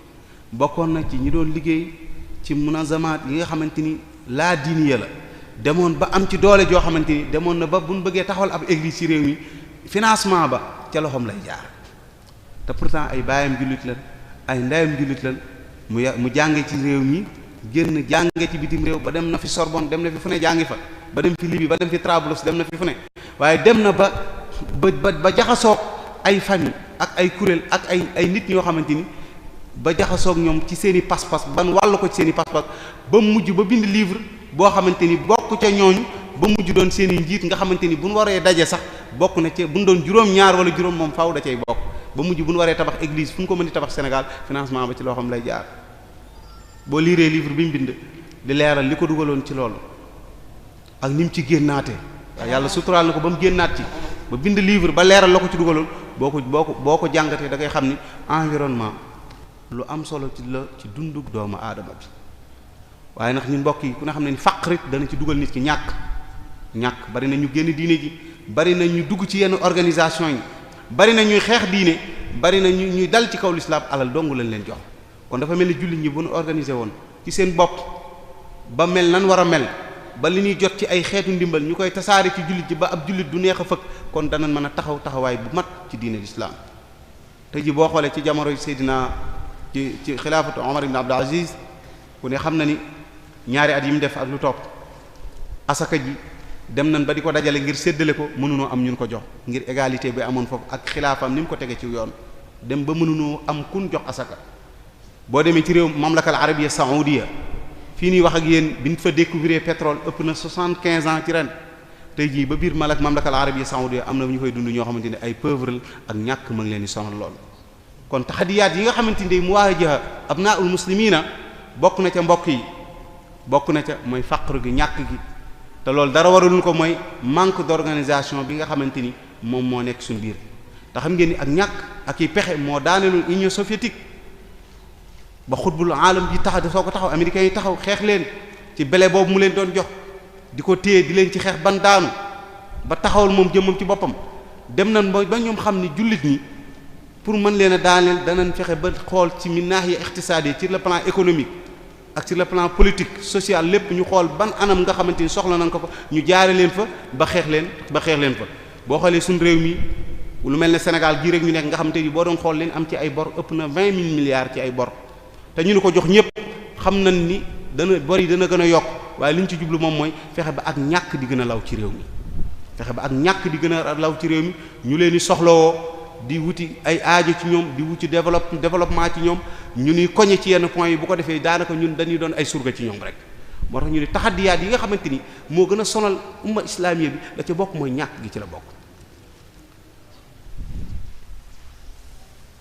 bokkoon na ci ñi doon liggéey ci munazamaat yi nga xamante ni laa diiniya la demoon ba am ci doole joo xamante ni demoon na ba bu ñu bëggee taxawal ab église ci réew mi financement ba ca loxoom lay jaar te pourtant ay baayam jullit lan ay ndeyam jullit lan mu jànge ci réew mi génn jànge ci bitim réew ba dem na fi Sorbonne dem na fi fu ne jàngi fa ba dem fi Libye ba dem fi Trablus dem na fi fu ne waaye dem na ba jaxasoog ay famille ak ay kuréel ak ay nit ñoo xamante ni ba jaxasoog ñoom ci seen i pas-pas ban wàll ko ci seen i pas-pas ba mujj ba bind livre boo xamante ni bokk ca ñooñu ba mujj doon seen i njiit nga xamante ni bu ñu waree daje sax bokk na ci bu ñu doon juróom-ñaar wala juróom moom faaw da cay bokk ba mujj bu ñu waree tabax église fu ñu ko mën di tabax Sénégal financement ba ci loxoom lay jaar. boo liiree livre bi mu bind di leeral li ko dugaloon ci loolu ak ni mu ci génnaatee waaye yàlla suturaal na ko ba mu génnaat ci ba bind livre ba leeral la ko ci dugaloon boo ko jàngatee da ngay xam ni environnement lu am solo ci la ci dunduk doomu aadama bi. waaye nag ñun mbokk yi ku ne xam ne ni faqrit dana ci dugal nit ki ñàkk bari na ñu génn diine ji bari na ñu dugg ci yenn organisation yi bari na ñuy xeex diine bari na ñuy dal ci kaw lislaam alal dong lañ leen jox. kon dafa mel ni jullit ñi bu ñu organisé woon ci seen bopp ba mel nan war a mel ba li ñuy jot ci ay xeetu ndimbal ñu koy tasaare ci jullit ji ba ab jullit du neex a fëkk kon danañ mën a taxawaay bu mat ci diine lislaam. te ji boo xoolee ci jamono Seydina ci xilaafatu Omar ibn Abdul Aziz ku ne xam na ni ñaari at yi mu def ak lu topp asaka ji dem nañ ba di ko dajale ngir séddale ko mënunoo am ñun ko jox ngir égalité bi amoon foofu ak xilaafam ni mu ko tege ci yoon dem ba mënunoo am kun jox asaka. boo demee ci réew mamlaka al arabia saoudia fii nii wax ak yéen bi ñu fa découvrir pétrole ëpp na 75 ans ci ren tey jii ba biir mamlaka al arabia saoudia am na ñu koy dund ñoo xamante ne ay pauvre ak ñàkk ma ngi leen di sonal lool. kon taxadiyaat yi nga xamante ni muwaajaha abnaa'ul muslimiina bokk na ca mbokk yi bokk na ca mooy faqr gi ñàkk gi te loolu dara waralul ko mooy manque d'organisation bi nga xamante ni moom moo nekk suñu biir te xam ngeen ni ak ñàkk ak i pexe moo daaneelu Union soviétique ba xutbul aalam ji taxaw soo ko taxaw américains yi taxaw xeex leen ci bele boobu mu leen doon jox di ko téye di leen ci xeex ban daanu ba taxawal moom jëmmam ci boppam dem nañ ba ñoom xam ni jullit ñi pour mën leen a daaneel danañ fexe ba xool ci min naahiya iqtisaadi ci le plan économique ak sur le plan politique social lépp ñu xool ban anam nga xamante ni soxla nañ ko fa ñu jaare leen fa ba xeex leen fa boo xoolee suñu réew mi lu mel ne Sénégal gii rek ñu nekk nga xamante ni boo doon xool leen am ci ay bor ëpp na 20 000 milliards ci ay bor te ñu ko jox ñëpp xam nañ ni bor yi dana gën a yokk waaye li ñu ci jublu moom mooy fexe ba ak ñàkk di gën a law ci réew mi ñu leen di soxlawoo di wuti ay aajo ci ñoom di wuti développement ci ñoom ñu ni koñe ci yenn points yi bu ko defee daanaka ñun dañuy doon ay surga ci ñoom rek moo tax ñu ni taxaddiyaat yi nga xamante ni moo gën a sonal umma islamiya bi la ca bokk mooy ñàkk gi ci la bokk.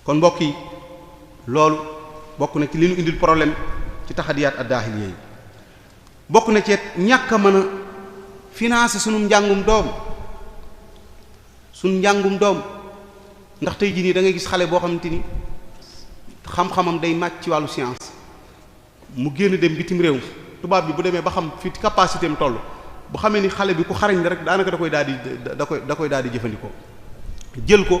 kon mbokk yi loolu bokk na ci li ñu indil problème ci taxadiyaat ad-daahiliya yi bokk na ci ñàkk a mën a financer sunu njàngum doom ndax tey jii nii da ngay gis xale boo xamante ni xam-xamam day màcc ci wàllu science mu génn dem bitim réew tubaab bi bu demee ba xam fi capacité am toll bu xamee ni xale bi ku xarañ rek daanaka da koy daal di jëfandikoo jël ko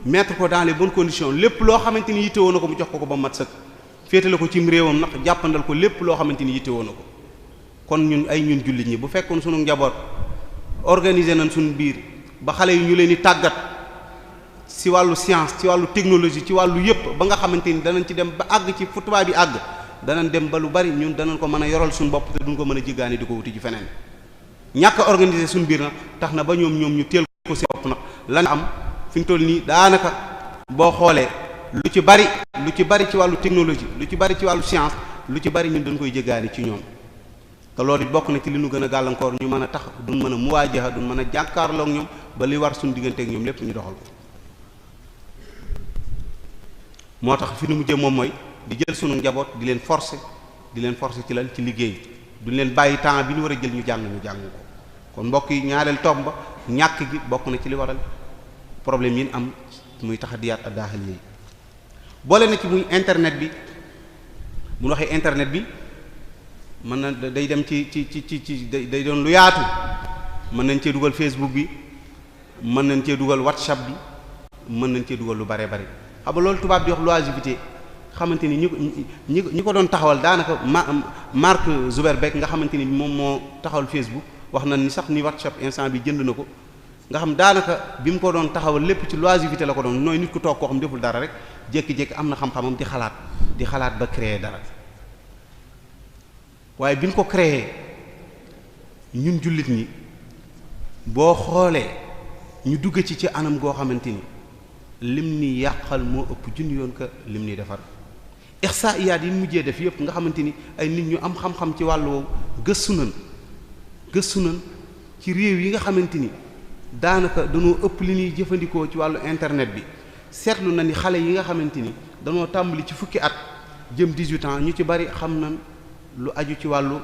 mettre ko dans les bonnes conditions lépp loo xamante ni yittewoo na ko mu jox ko ba mat sëkk féetale ko cim réewam nag jàppandal ko lépp loo xamante ni yittewoo na ko kon ñun jullit ñi bu fekkoon sunu njaboot organiser nañ suñu biir ba xale yi ñu leen di tàggat ci wàllu science ci wàllu technologie ci wàllu yépp ba nga xamante ni danañ ci dem ba àgg ci fu tubaab bi àgg danañ dem ba lu bari ñun danañ ko mën a yoral suñu bopp te duñ ko mën a jiggaani di ko wuti ci feneen ñàkk a organiser suñu biir nag tax na ba ñoom ñu teel ko ci bopp nag lan am fi ñu toll nii daanaka boo xoolee lu ci bari ci wàllu technologie lu ci bari ci wàllu science lu ci bari ñun dañ koy jéggaani ci ñoom te loolu it bokk na ci li nu gën a gàllankoor ñu mën a tax duñ mën a muwaajaha duñ mën a jàkkaarloog ñoom ba li war suñu digganteeg ñoom lépp ñu doxal ko. moo tax fi nu mujjee moom mooy di jël sunu njaboot di leen forcer ci lan ci liggéey duñ leen bàyyi temps bi ñu war a jël ñu jàng ko kon mbokk yi ñaareel tomb ba ñàkk gi bokk na ci li waral problème yi am muy taxadiyaat ak daaxal yi boole na ci muy internet bi bu ñu waxee internet bi mën na day dem ci day doon lu yaatu mën nañ cee dugal Facebook bi mën nañ cee dugal WhatsApp bi mën nañ cee dugal lu bare bare xam nga loolu tubaab di wax l'oisiveté xamante ni ñi ko doon taxawal daanaka Mark Zuckerberg nga xamante ni moom moo taxawal Facebook wax na ni sax ni WhatsApp instant bi jënd na ko nga xam daanaka bi mu ko doon taxawal lépp ci l'oisiveté la ko doon nooy nit ku toog koo xam deful dara rek jékki-jékki am na xam-xamam di xalaat ba créer dara waaye bi ñu ko créer ñun jullit ñi boo xoolee ñu dugg ci anam goo xamante ni lim ni yàqal moo ëpp junni yoon ka lim ni defar ihsaa'iyaat yi mujjee def yëpp nga xamante ni ay nit ñu am xam-xam ci wàllu woowu gëstu nañ ci réew yi nga xamante ni daanaka dañoo ëpp li ñuy jëfandikoo ci wàllu internet bi seetlu na ni xale yi nga xamante ni dañoo tàmbali ci fukki at jëm 18 ans ñu ci bari xam nañ lu aju ci wàllu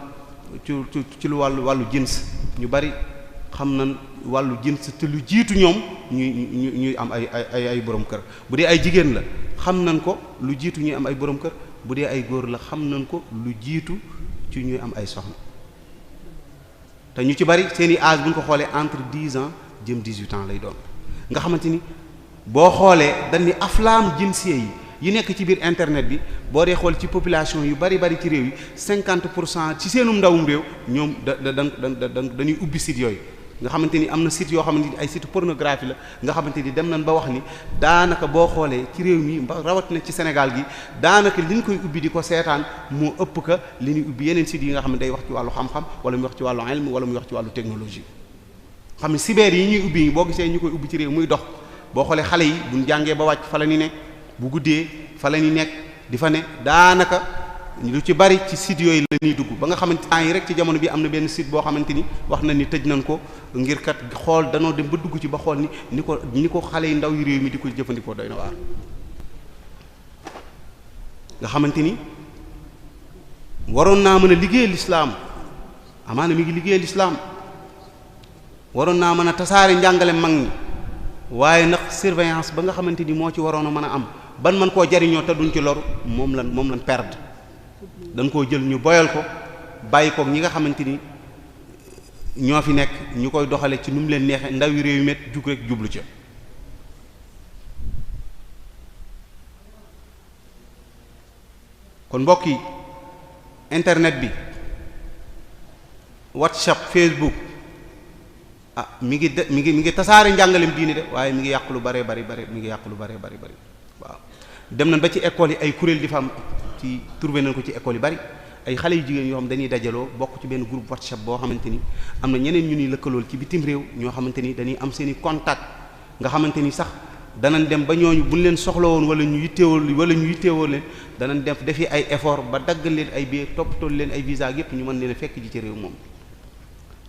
ci lu wàllu jins ñu bari xam nañ wàllu jins te lu jiitu ñoom ñuy am ay borom kër bu dee ay jigéen la xam nañ ko lu jiitu ñuy am ay borom kër bu dee ay góor la xam nañ ko lu jiitu ci ñuy am ay soxna te ñu ci bari seeni âge bu ñu ko xoolee entre 10 ans jëm 18 ans lay doon nga xamante ni boo xoolee dañ ni aflaam jinsiye yi nekk ci biir internet bi boo dee xool ci population yu bari ci réew yi 50% ci seenum ndawum réew ñoom dañuy ubbi site yooyu nga xamante ni am na site yoo xamante ni ay site pornographie la nga xamante ni dem nañ ba wax ni daanaka boo xoolee ci réew mi rawat na ci Sénégal gi daanaka li ñu koy ubbi di ko seetaan moo ëpp ka li ñuy ubbi yeneen sites yi nga xam ne day wax ci wàllu xam-xam wala muy wax ci wàllu ilm wala muy wax ci wàllu technologie xam ne cyber yi ñuy ubbi boo gisee ñu koy ubbi ci réew muy dox boo xoolee xale yi buñ jàngee ba wàcc fa la ni ne bu guddee fa la ni nekk di fa ne daanaka lu ci bari ci site yooyu la ñuy dugg ba nga xamante temps yi rek ci jamono bi am na benn site boo xamante ni wax na ni tëj nañ ko ngir kat xool danoo dem ba dugg ci ba xool ni ko xale yi ndaw yu réew mi di ko jëfandikoo doy na waar nga xamante ni waroon naa mën a liggéeyal lislaam amaana mi ngi liggéeyal lislaam waroon naa mën a tasaare njàngale mag ñi waaye nag surveillance ba nga xamante ni moo ci waroon a mën a am ban man koo jariñoo te duñ ci loru moom lan perdre dañ koo jël ñu boyal ko bàyyi ko ñi nga xamante ni ñoo fi nekk ñu koy doxale ci nu mu leen neexee ndaw yi réew yi met jug rek jublu ca kon mbokk yi internet bi WhatsApp Facebook mi ngi tasaare njàngalem diine de waaye mi ngi yàq lu bare bari waaw dem nañ ba ci école yi ay kuréel di fa am ci trouvé nañ ko ci école yu bari ay xale yu jigéen yoo xam dañuy dajaloo bokk ci benn groupe WhatsApp boo xamante ni am na ñeneen ñu ni lëkkalool ci bitim réew ñoo xamante ni dañuy am seen i contact nga xamante ni sax danañ dem ba ñooñu buñ leen soxla woon wala ñu yitteewoo leen danañ def defi ay effort ba daggal leen ay biir toppatoo leen ay visa yépp ñu mën leen a fekk ji ci réew moom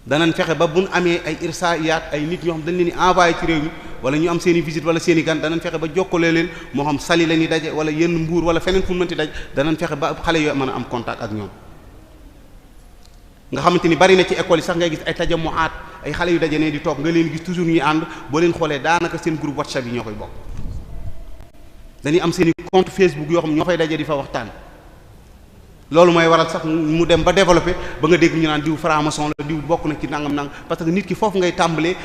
danañ fexe ba buñ amee ay irsaayaat ay nit ñoo xam dañ leen di envoyé ci réew mi wala ñu am seen i visite wala seen i gan danañ fexe ba jokkalee leen moo xam sali la ñuy daje wala yenn mbuur wala feneen fu mu mënti daj danañ fexe ba xale yooyu mën a am contact ak ñoom nga xamante ni bari na ci école yi sax ngay gis ay tajamuaat ay xale yu daje ne di toog nga leen gis toujours ñuy ànd boo leen xoolee daanaka seen groupe WhatsApp yi ñoo koy bokk dañuy am seen i compte Facebook yoo xam ñoo fay daje di fa waxtaan loolu mooy waral sax mu dem ba développé ba nga dégg ñu naan diw franc-maçon la diw bokk na ci nangam parce que nit ki foofu ngay tàmbalee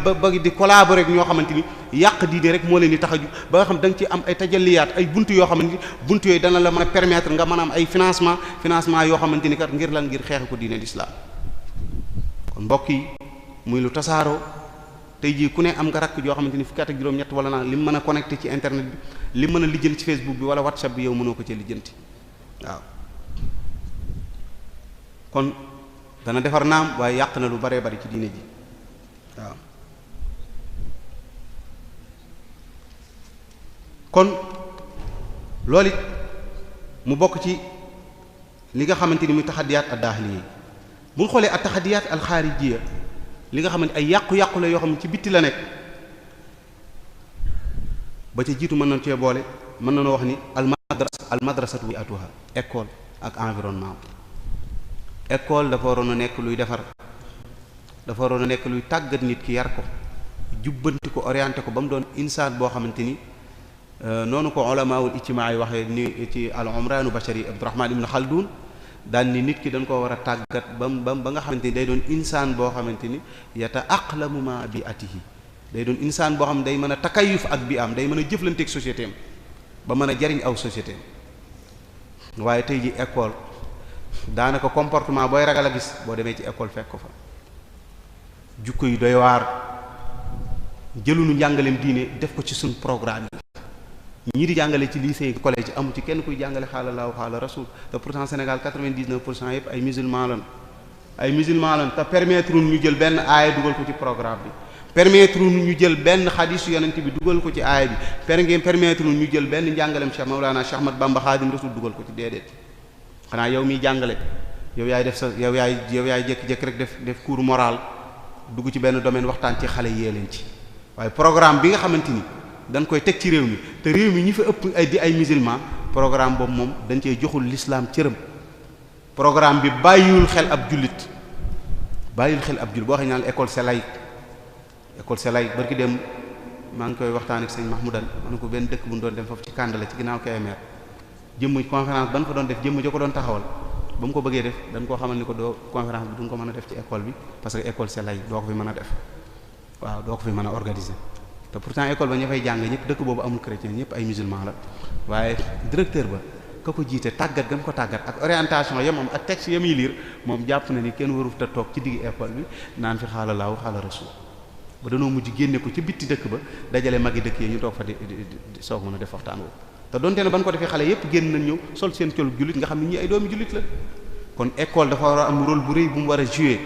ba di collaborer ak ñoo xamante ni yàq diine rek moo leen di tax a ju ba nga xam da nga ci am ay tajalliyaat ay buntu yoo xamante ni buntu yooyu dana la mën a permettre nga mën a am ay financement yoo xamante ni kat ngir lan ngir xeex ko diine l'islam kon mbokk yi muy lu tasaaroo tey jii ku ne am nga rakk yoo xamante ni fukki at ak juróom-ñett wala naa li mu mën a connecté ci internet bi li mën a lijjanti ci Facebook bi wala WhatsApp bi yow mënoo ko ci lijjanti waaw kon dana defar naam waaye yàq na lu baree bari ci diine ji waaw kon loolu it mu bokk ci li nga xamante ni muy taxadiyaat ad-daaxili yi bu ñu xoolee at-taxadiyaat al-xaarijiya li nga xam ne ay yàqu-yàqu la yoo xam ne ci bitti la nekk ba ca jiitu mën nañu cee boole mën nañoo wax ni al-madrasatu wa atuha école ak environnement école dafa waroon a nekk luy defar dafa waroon a nekk luy tàggat nit ki yar ko jubbanti ko orienté ko ba mu doon insaan boo xamante ni noonu ko ulamaawul ijtimaa yi waxee ni ci al-umraanu bashari Abdurrahman ibn Khaldun daal ni nit ki dañ koo war a tàggat ba nga xamante ni day doon insaan boo xamante ni yata'aqlamu ma bi'atihi day doon insaan boo xam ne day mën a takayuf ak bi am day mën a jëflanteeg société am ba mën a jariñ aw société am waaye tey ji école daanaka comportement booy ragal a gis boo demee ci école fekk ko fa jukko yi doy waar jëlunu njàngaleem diine def ko ci suñ programme yi ñii di jàngale ci lycée collège amu ci kenn kuy jàngale xaala laahu xaala rasul te pourtant Sénégal 99% yëpp ay musulmans lan te permettre ñu jël benn aaya dugal ko ci programme bi permettre ñu jël benn xadisu yonent bi dugal ko ci aaya bi permettre ñu jël benn njàngaleem Cheikh Mawlana Cheikh Ahmad Bamba Xaadim Rasul dugal ko ci déedéet xanaa yow miy jàngale yow yaay def sa yow yaay jékki-jékki rek def cours moral dugg ci benn domaine waxtaan ci xale yee leen ci waaye programme bi nga xamante ni dañ koy teg ci réew mi te réew mi ñi fa ëpp ay musulman programme boobu moom dañ cee joxul l'islam cëram programme bi bàyyiwul xel ab jullit boo xam ne école c'est laïque barki dem maa ngi koy waxtaan ak sëñ Mahmoudan ma ne ko benn dëkk bu ñu doon dem foofu ci Kandala ci ginnaaw Kébémer jëmm conférence ban fa doon def jëmm jo ko doon taxawal ba mu ko bëggee def dañ koo xamal ni ko doo conférence bi du nga ko mën a def ci école bi parce que école c'est laïque doo ko fi mën a def waaw doo ko fi mën a organiser te pourtant école ba ña fay jàng ñëpp dëkk boobu amul chrétien ñëpp ay musulman la waaye directeur ba ka ko jiite tàggat gam ko tàggat ak orientation yam am ak texte yamuy lire moom jàpp na ni kenn waruf te toog ci digg école bi naan fi xaala laahu xaala rasul ba danoo mujj génne ko ci bitti dëkk ba dajale magi dëkk yi ñu toog fa di soog mën a def waxtaan woowu te donte ne ban ko defee xale yépp génn nañ ñëw sol seen colub jullit nga xam ne ñi ay doomi jullit la kon école dafa war a am rôle bu rëy bu mu war a jouer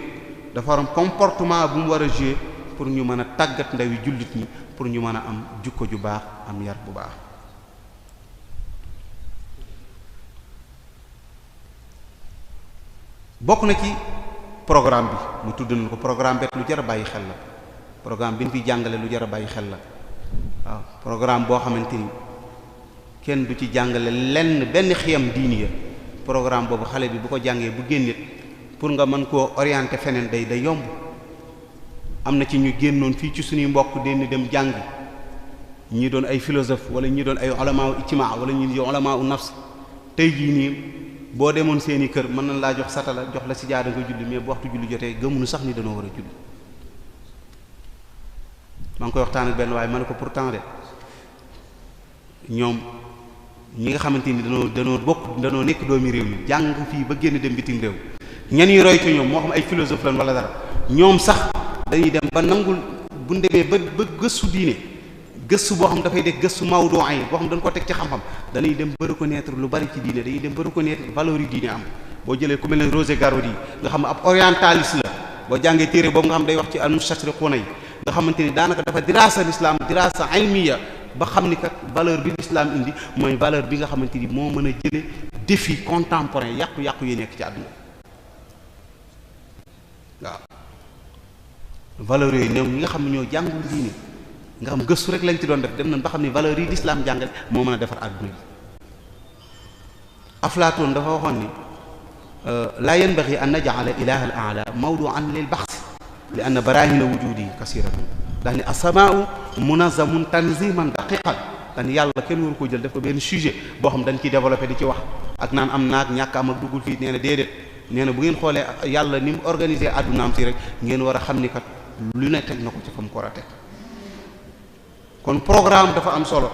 dafa war a am comportement bu mu war a jouer pour ñu mën a tàggat ndawi jullit ñi pour ñu mën a am jukko ju baax am yar bu baax bokk na ci programme bi mu tudd nañ ko programme bet lu jar a bàyyi xel la programme bi ñu fiy jàngale lu jar a bàyyi xel la waaw programme boo xamante ni kenn du ci jàngale lenn benn xiyam diini ya programme boobu xale bi bu ko jàngee bu génnit pour nga mën koo orienter feneen day yomb am na ci ñu génnoon fii ci suñuy mbokk den dem jàng ñi doon ay philosophe wala ñi doon ay ulama ijtimaa wala ñi doon ulama nafs tey jii nii boo demoon seeni kër mën nañ laa jox satala jox la sijaada nga julli mais bu waxtu julli jotee gëmuñu sax ni dañoo war a julli maa ngi koy waxtaan ak benn waaye ma ne ko pourtant de ñoom ñi nga xamante ni danoo nekk doomi réew mi jàng fii ba génn dem bitim réew ñenn roy ci ñoom moo xam ay philosophe lan wala dara ñoom sax dañuy dem ba nangul bu ñu demee ba gëstu diine gëstu boo xam dafay def gëstu mawdu'i boo xam dañ ko teg ci xam-xam dañuy dem ba reconnaître lu bari ci diine dañuy dem ba reconnaître valeur yi diine am boo jëlee ku mel ne Roger Garaudy nga xam ne ab orientaliste la boo jàngee téere boobu nga xam day wax ci al-mustashriquna yi nga xamante ni daanaka dafa dirasa l'islam dirasa ilmiya ba xam ni kat valeur bi l'islam indi mooy valeur bi nga xamante ni moo mën a jële défi contemporain yàqu-yàqu yi nekk ci àdduna waaw valeur yooyu ñoom ñi nga xam ne ñoo jàngul diine nga xam gëstu rek lañ ci doon def dem nañ ba xam ne valeur yi l'islam jàngale moo mën a defar àdduna yi Aflaatoon dafa waxoon ni laa yanbaghi an naj'ala ilaha al-a'la mawdu'an lil bahth li anna barahina wujudi kasiratun dax ni as-samaa'u munazzamun tanziman daqiqan dax ni yàlla kenn waru ko jël def ko benn sujet boo xam dañ ciy développé di ci wax ak naan am naag ñàkk am ak duggul fii nee na déedéet nee na bu ngeen xoolee yàlla ni mu organisé àddunaam si rek ngeen war a xam ni kat lu ne teg na ko ci fa mu ko war a teg kon programme dafa am solo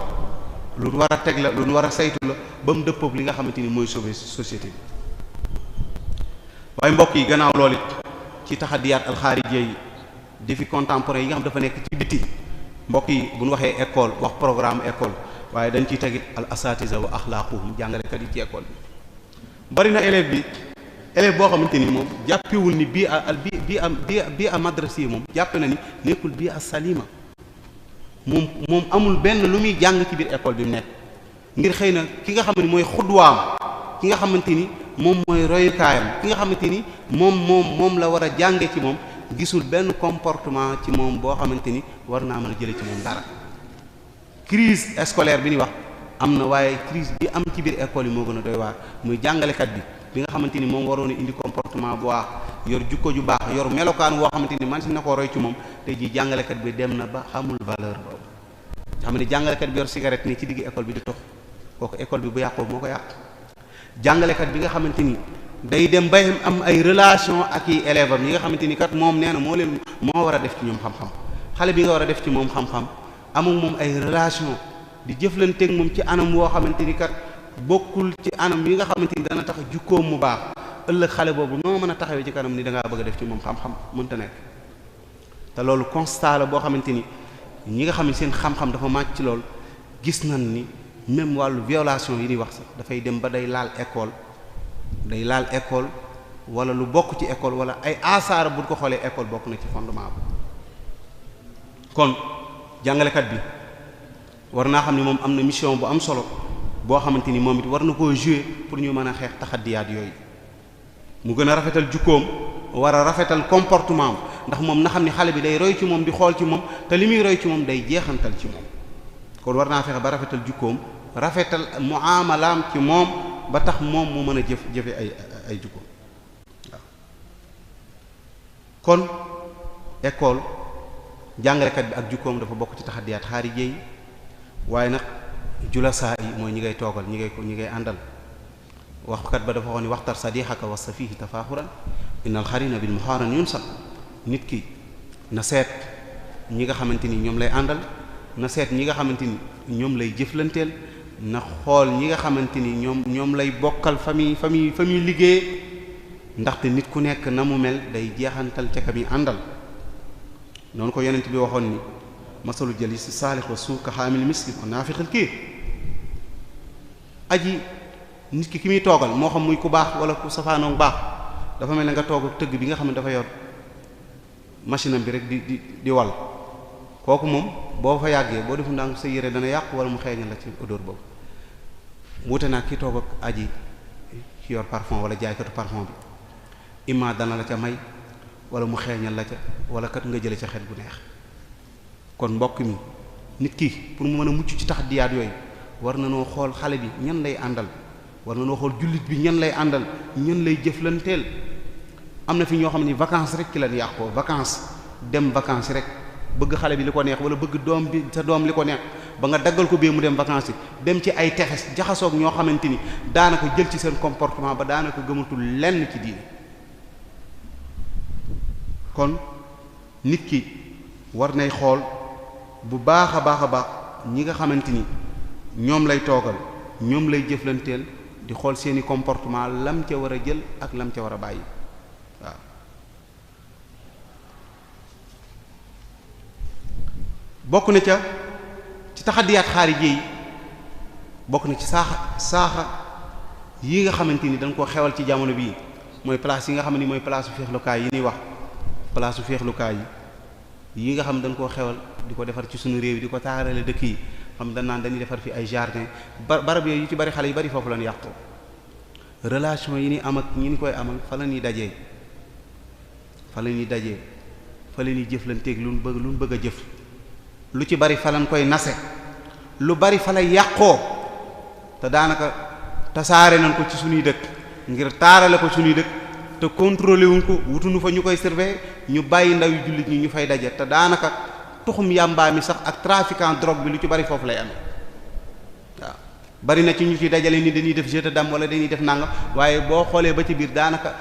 lu war a teg la lu war a saytu la ba mu dëppoog li nga xamante ni mooy sauver société bi waaye mbokk yi gannaaw loolu it ci taxadiyaat alxaarijiya yi défi contemporain yi nga xam dafa nekk ci biti mbokk yi bu ñu waxee école wax programme école waaye dañ ciy tegit al asatiza wa axlaaquhum jàngalekat yi ci école bi bari na élève boo xamante ni moom jàppewul ni bii a madrasi moom jàppe na ni nekkul bii a salima moom amul benn lu muy jàng ci biir école bi mu nekk ngir xëy na ki nga xam ne mooy xudwaam ki nga xamante ni moom mooy royukaayam ki nga xamante ni moom la war a jànge ci moom gisul benn comportement ci moom boo xamante ni war naa mën a jële ci moom dara. Crise scolaire bi ñuy wax am na, waaye crise bi am ci biir école yi moo gën a doy waar, muy jàngalekat bi nga xamante ni moom waroon a indi comportement bu baax, yor jukko ju baax, yor melokaan woo xamante ni man si na ko roy ci moom, tey jii jàngalekat bi dem na ba xamul valeur boobu. xam ne jàngalekat bi yor cigarette ni ci digg école bi di tox, kooku école bi bu yàqoo moo ko yàq. jàngalekat bi nga xamante ni day dem bay am ay relation ak i élèves am yi nga xamante ni kat moom nee na moo war a def ci ñoom xam-xam. xale bi nga war a def ci moom xam-xam amul moom ay relation di jëflanteeg moom ci anam woo xamante ni kat bokkul ci anam yi nga xamante ni dana tax jukkoom mu baax, ëllëg xale boobu noo mën a taxawee ci kanam ni da ngaa bëgg a def ci moom xam-xam mënta nekk. te loolu constat la boo xamante ni ñi nga xam ne seen xam-xam dafa màcc ci loolu gis nañ ni même wàllu violation yi ñuy wax sax dafay dem ba day laal école wala lu bokk ci école wala ay asaara bu ko xoolee école bokk na ci fondement bi. kon jàngalekat bi war naa xam ni moom am na mission bu am solo boo xamante ni moom it war na koo jouer pour ñu mën a xeex taxaddiyaat yooyu. mu gën a rafetal jukkoom, war a rafetal comportement am, ndax moom na xam ni xale bi day roy ci moom di xool ci moom, te li muy roy ci moom day jeexantal ci moom. kon war naa fexe ba rafetal jukkoom, rafetal muamalaam ci moom ba tax moom mu mën a jëfe ay jukkoom waaw. kon école jàngalekat bi ak jukkoom dafa bokk ci taxaddiyaat xaarije yi, waaye nag julasaa yi mooy ñi ngay toogal ñi ngay àndal. waxkat ba dafa waxoon ni waxtar sadixaka wasta fihi tafaaxuran innal xarina bil muxaaran yunsa. nit ki na seet ñi nga xamante ni ñoom lay àndal, na seet ñi nga xamante ni ñoom lay jëflanteel, na xool ñi nga xamante ni ñoom lay bokkal famille liggéey, ndaxte nit ku nekk na mu mel day jeexantal ca ka mi àndal. noonu ko yonent bi waxoon ni masalu jalisi saalix wa suu ka xaamil miski wa naafiqil kiir. aji nit ki muy toogal moo xam muy ku baax wala ku safaanoog baax, dafa mel ne nga toog ak tëgg bi nga xam ne dafa yor machine am bi rek di wal. kooku moom boo fa yàggee boo defu ndànk sa yére dana yàqu wala mu xeeñal la ci odeur boobu. wute naa ki toog ak aji ci yor parfum wala jaaykatu parfum bi, imma dana la ca may wala mu xeeñal la ca wala kat nga jële ca xet bu neex. kon mbokk mi nit ki pour mu mën a mucc ci taxaddiyaat yooyu war na noo xool xale bi ñan lay àndal, war na noo xool jullit bi ñan lay àndal, ñan lay jëflanteel. am na fi ñoo xam ni vacances rek ki lañ yàqoo, vacances dem vacances rek bëgg xale bi li ko neex wala bëgg doom bi sa doom li ko neex ba nga daggal ko bee mu dem vacances yi dem ci ay tefes jaxasoog ñoo xamante ni daanaka jël ci seen comportement ba daanaka gëmatul lenn ci diine. kon nit ki war nay xool bu baax a baax ñi nga xamante ni ñoom lay toogal, ñoom lay jëflanteel, di xool seeni comportement lam ca war a jël ak lam ca war a bàyyi waaw. bokk na ca ci taxaddiyaat xaarije yi, bokk na ci saaxa yi nga xamante ni dañ koo xewal ci jamono bii, mooy place yi nga xam ne mooy place su féexlukaay yi ñuy wax place su féexlukaay yi nga xam dañ koo xewal di ko defar ci suñu réew yi di ko taarale dëkk yi, xam dañ naan dañuy defar fi ay jardin barab yooyu yu ci bari xale yu bari foofu lañu yàqoo. relation yi ni am ak ñi ni koy amal fa la ñuy dajee fa la ñuy jëflanteeg lu ñu bëgg a jëf, lu ci bari fa lañ koy nase, lu bari fa lay yàqoo, te daanaka tasaare nañ ko ci suñuy dëkk ngir taarale ko suñuy dëkk, te contrôlé wuñ ko, wutuñu fa ñu koy surveiller, ñu bàyyi ndaw yu jullit ñi ñu fay daje, te daanaka tuxum yàmbaa mi sax ak trafiquant drogue bi lu ci bari foofu lay amee waaw. bari na ci ñu ci dajale ni dañuy def jeu de dame wala dañuy def nangam, waaye boo xoolee ba ci biir daanaka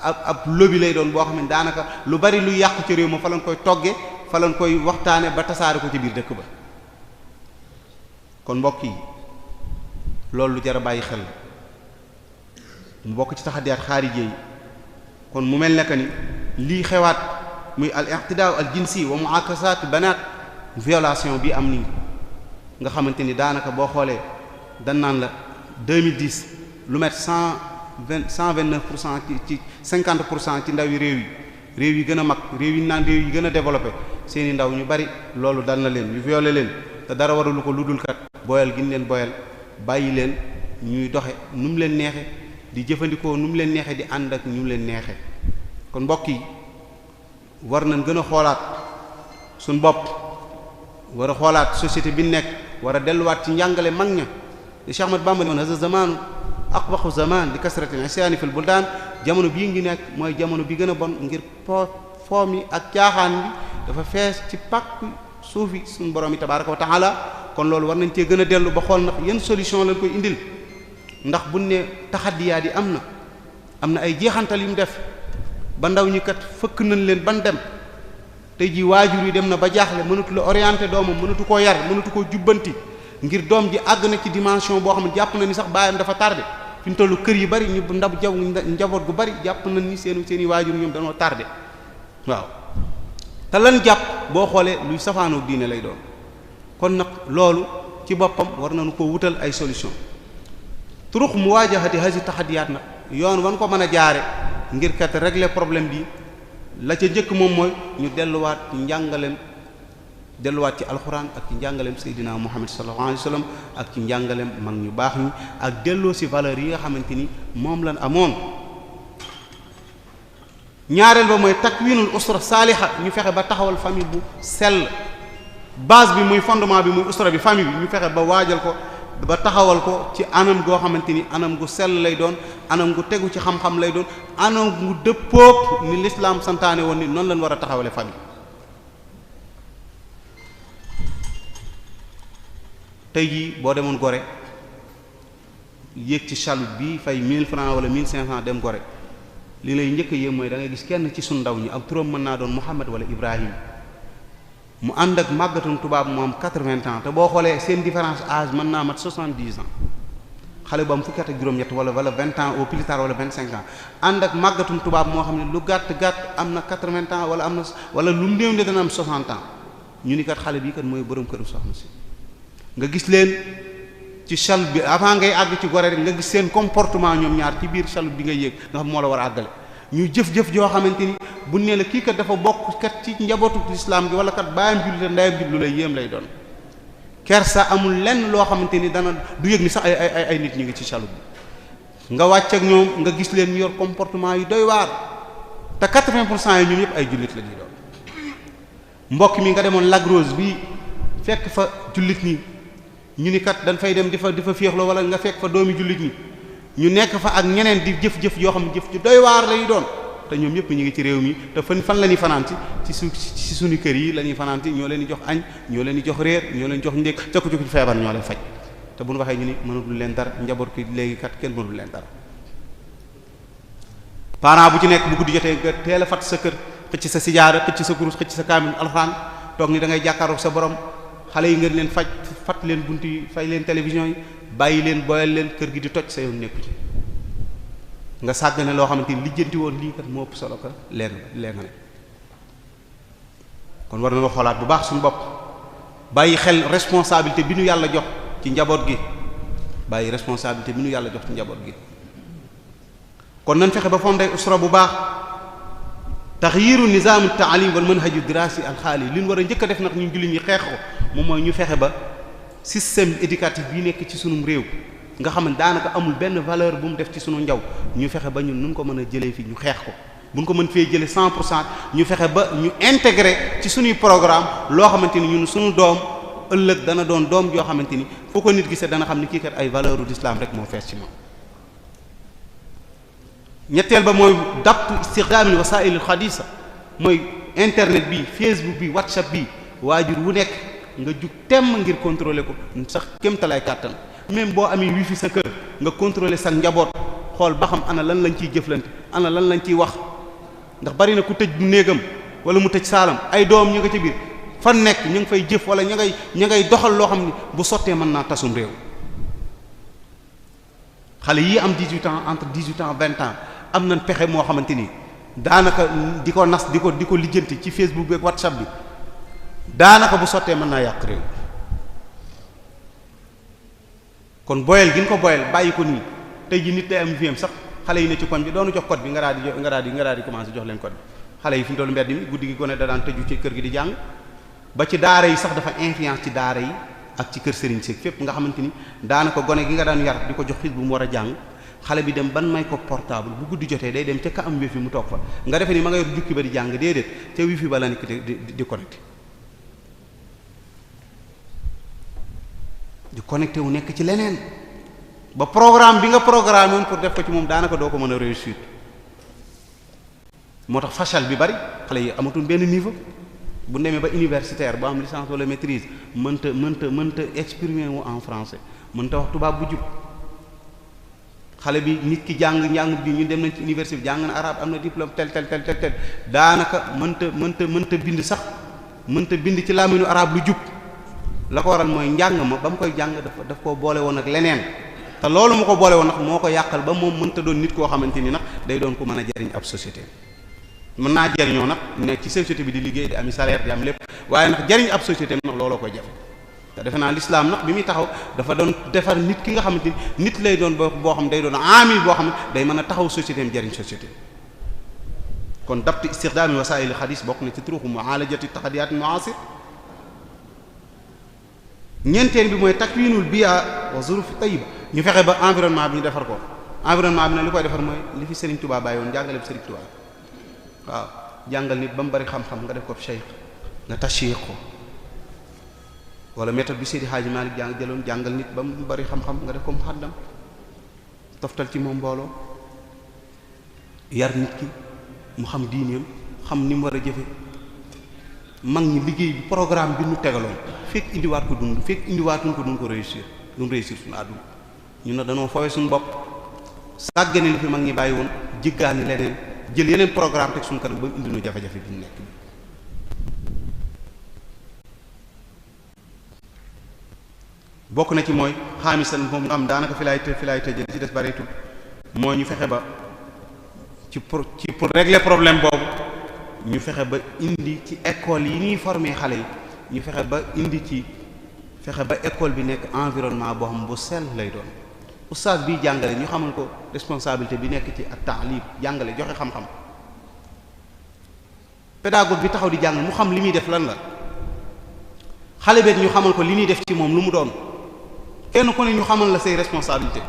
ab lobby lay doon boo xam ne daanaka lu bari lu yàqu ci réew ma fa lañ koy togge, fa lañ koy waxtaane ba tasaare ko ci biir dëkk ba. kon mbokk yi loolu lu jar a bàyyi xel mu bokk ci taxaddiyaat xaarije yi. kon mu mel ne que ni lii xewaat muy al i'tidaa al jinsi wa mu'akasat banaat, violation bi am nii nga xamante ni daanaka boo xoolee dan naan la 2010 lu met 129% ci 50% ci ndawi réew yi gën a mag, réew yi naan réew yi gën a développé, seeni ndaw ñu bari loolu dal na leen, ñu violé leen, te dara waralu ko lu dul kat boyal gi ñu leen boyal, bàyyi leen ñuy doxe nu mu leen neexe di jëfandikoo nu mu leen neexee di ànd ak ñu mu leen neexee. kon mbokk yi war nañ gën a xoolaat suñ bopp war a xoolaat société bi nekk war a delluwaat ci njàngale mag ña li Cheikh Ahmad Bamba ne haza zamanu aqbaxu zaman li kasratil isyaani fil buldaan jamono bii ngi nekk mooy jamono bi gën a bon ngir foo mi ak caaxaan bi dafa fees ci pàkk suufi suñu borom yi tabaaraka wa taala. kon loolu war nañ cee gën a dellu ba xool ndax yan solution lañ koy indil ndax buñ ne taxaddiyaat yi am na ay jeexantal yu mu def ba ndaw ñi kat fëkk nañ leen ban dem tey jii waajur yi dem na ba jaaxle mënatu la orienter doomam mënatu koo yar mënatu koo jubbanti ngir doom ji àgg na ci dimension boo xam ne jàpp na ni sax baayam dafa tardé fi ñu tollu kër yi bari ñu njaboot gu bari jàpp nañ ni seeni waajur ñoom dañoo tardé waaw te lan jàpp boo xoolee luy safaanoo diine lay doon. kon nag loolu ci boppam war nañu ko wutal ay solution turux muwaajahati hasi taxadiyaat nag yoon wan ko mën a jaare ngir kat régler problème bi la ca njëkk moom mooy ñu delluwaat ci alxuraan ak ci njàngaleem Seydina Muhammad sallallahu alayhi wasallam ak ci njàngaleem mag ñu baax ñi ak delloo ci valeurs yi nga xamante ni moom lañ amoon. ñaareel ba mooy takwinul usra saaliha ñu fexe ba taxawal famille bu sell. base bi muy fondement bi muy usra bi famille bi ñu fexe ba waajal ko ba taxawal ko ci anam goo xamante ni anam gu sell lay doon anam gu tegu ci xam-xam lay doon anam gu dëppoog ni l'islam santaane woon ni noonu lañ war a taxawale famille. tey jii boo demoon Gorée yéeg ci chaloupe bi fay 1000 francs wala 1500 dem Gorée li lay njëkk a yéem mooy da ngay gis kenn ci suñ ndaw ñi ak turam mën naa doon Muhammad wala Ibrahim mu ànd ak màggatum tubaab mu am 80 ans te boo xoolee seen différence âge mën naa mat 70 ans xale bu am fukki at ak juróom-ñett wala 20 ans au plus tard wala 25 ans ànd ak màggatum tubaab moo xam ne lu gàtt am na 80 ans wala am na wala lu néew ne dana am 60 ans ñu ni kat xale bii kat mooy borom këru soxna si. nga gis leen ci chaloupe bi avant ngay àgg ci Gorée rek nga gis seen comportement ñoom ñaar ci biir chaloupe bi ngay yéeg nga xam moo la war a àggale ñu jëf-jëf joo xamante ni bu nee la kii kat dafa bokk kat ci njabootu islam gi wala kat baayam jullit ndeyam jullit lay yéem lay doon. kersa amul lenn loo xamante ni dana du yëg ni sax ay nit ñu ngi ci chaloupe bi nga wàcc ak ñoom nga gis leen ñu yor comportement yu doy waar te 80% yi ñoom yëpp ay jullit la ñuy doon. mbokk mi nga demoon Lac Rose bi fekk fa jullit ñi ñu ni kat dañ fay dem di fa féexloo wala nga fekk fa doomi jullit ñi ñu nekk fa ak ñeneen di jëf-jëf yoo xam ne jëf ju doy waar lay doon te ñoom ñëpp ñu ngi ci réew mi te fan la ñuy fanaan ci suñu kër yi la ñuy fanaan ñoo leen di jox añ ñoo leen di jox réer ñoo leen jox ndékk ca ko ci feebar ñoo leen faj te bu ñu waxee ñu ni mënatul leen dara njaboot ki léegi kat kenn mënatul leen dara. parent bu ci nekk bu guddi jotee nga teel a fat sa kër xëcc sa sijaara xëcc sa kurus xëcc sa kaamil alxuraan toog ni da ngay jàkkaaroog sa borom xale yi ngeen leen fat leen bunt yi fay leen télévision yi bàyyi leen boyal leen kër gi di toj sa yoon nekku ci nga sàggane loo xamante ni lijjanti woon lii kat moo ëpp solo ka leen ne kon war nañoo xoolaat bu baax suñu bopp bàyyi xel responsabilité bi nu yàlla jox ci njaboot gi bàyyi responsabilité bi nu yàlla jox ci njaboot gi kon nañ fexe ba fondé usra bu baax taxyiru nizaamu taalim wal manhaju dirasi alxaali li ñu war a njëkk a def nag ñun jullit ñi xeex ko moom mooy ñu fexe ba système éducatif bi nekk ci sunum réew nga xam ne daanaka amul benn valeur bu mu def ci sunu njaw ñu fexe ba ñun nun ko mën a jëlee fii ñu xeex ko buñ ko mën fee jëlee 100% ñu fexe ba ñu intégrer ci sunuy programme loo xamante ni ñun sunu doom ëllëg dana doon doom joo xamante ni foo ko nit gisee dana xam ni kii kat ay valeur u l'islam rek moo fees ci moom. ñetteel ba mooy dapt istiqdaamil wasaa'ilil xadiisa mooy internet bi Facebook bi WhatsApp bi waajur wu nekk nga jug temm ngir contrôler ko sax kéemtalaay kàttan même boo amee wifi sa kër nga contrôler sa njaboot xool ba xam ana lan lañ ciy jëflante ana lan lañ ciy wax ndax bari na ku tëj bu néegam wala mu tëj saalam ay doom ñu nga ci biir fan nekk ñu ngi fay jëf wala ña ngay doxal loo xam ni bu sottee mën naa tasum réew. xale yii am 18 ans entre 18 ans 20 ans am nañ pexe moo xamante ni daanaka di ko nas di ko lijjanti ci Facebook bi ak WhatsApp bi daanaka bu sottee mën naa yàq réew. kon boyal gi nga ko boyal bàyyi ko nii tey ji nit day am fi am sax xale yi ne ci koñ bi doonu jox code bi nga daal di commencer jox leen code bi xale yi fi mu tollu mbedd mi guddi gi gone da daan tëju ci kër gi di jàng ba ci daara yi sax dafa influence ci daara yi ak ci kër sëriñ si fépp nga xamante ni daanaka gone gi nga daan yar di ko jox xis bu mu war a jàng xale bi dem ban may ko portable bu guddi jotee day dem ca ka am wifi mu toog fa nga defee ni ma nga yor jukki ba di jàng déedéet ca wifi ba la nekk di connecté di connecté wu nekk ci leneen ba programme bi nga programme woon pour def ko ci moom daanaka doo ko mën a réussir moo tax fachal bi bari xale yi amatul benn niveau bu demee ba universitaire bu am licence wala maîtrise mënta exprimer wu en français mënta wax tubaab bu jub xale bi nit ki njàng bi ñu dem nañ ci université bi jàng na arabe am na diplôme tel daanaka mënta bind sax mënta bind ci làmmiñu arabe lu jub la ko waral mooy njàng ma ba mu koy jàng daf koo boole woon ak leneen te loolu mu ko boole woon nag moo ko yàqal ba moom mënta doon nit koo xamante ni nag day doon ko mën a jariñ ab société mën naa jariñoo nag nekk ci société bi di liggéey di ami salaire di am lépp waaye nag jariñ ab société nag looloo koy jafe te defe naa l'islam nag bi muy taxaw dafa doon defar nit ki nga xamante ni nit lay doon boo xam day doon amil boo xam ne day mën a taxaw société am jariñ société kon dabt istixdaami wasaa'il xadis bokk na ci turuqu mu'aalajati taxadiyaat mu'aasir ñeenteel bi mooy takwinul bi'a wa zuruf tayyiba ñu fexe ba environnement bi ñu defar ko environnement bi nag li koy defar mooy li fi Serigne Touba bàyyi woon jàngale Serigne Touba waaw jàngal nit ba mu bari xam-xam nga def ko cheikh nga tashyiq ko wala méthode bi Seydi Hadji Malick jëloon jàngal nit ba mu bari xam-xam nga def ko muhaddam toftal ci moom mbooloo yar nit ki mu xam diineem xam ni mu war a jëfe mag ñi liggéey bi programme bi ñu tegaloon fekk indiwaat ko dund fekk indiwaatuñ ko duñ ko réussir suñu àdduna ñun nag dañoo foowe suñu bopp sàggane li fi mag ñi bàyyi woon jiggaani leneen jël yeneen programme teg suñu kanam ba indi nu jafe-jafe bi ñu nekk bokk na ci mooy xaamisan moom nga am daanaka fi laay tëjee ci des bareetul mooy ñu fexe ba pour régler problème boobu ñu fexe ba indi ci école yi ñuy former xale yi ñu fexe ba école bi nekk environnement boo xam bu sell lay doon oustaz biy jàngale ñu xamal ko responsabilité bi nekk ci ak taalib jàngale joxe xam-xam pédagogue bi taxaw di jàng mu xam li muy def lan la xale beet ñu xamal ko li ñuy def ci moom lu mu doon kenn ku ne ñu xamal la say responsabilité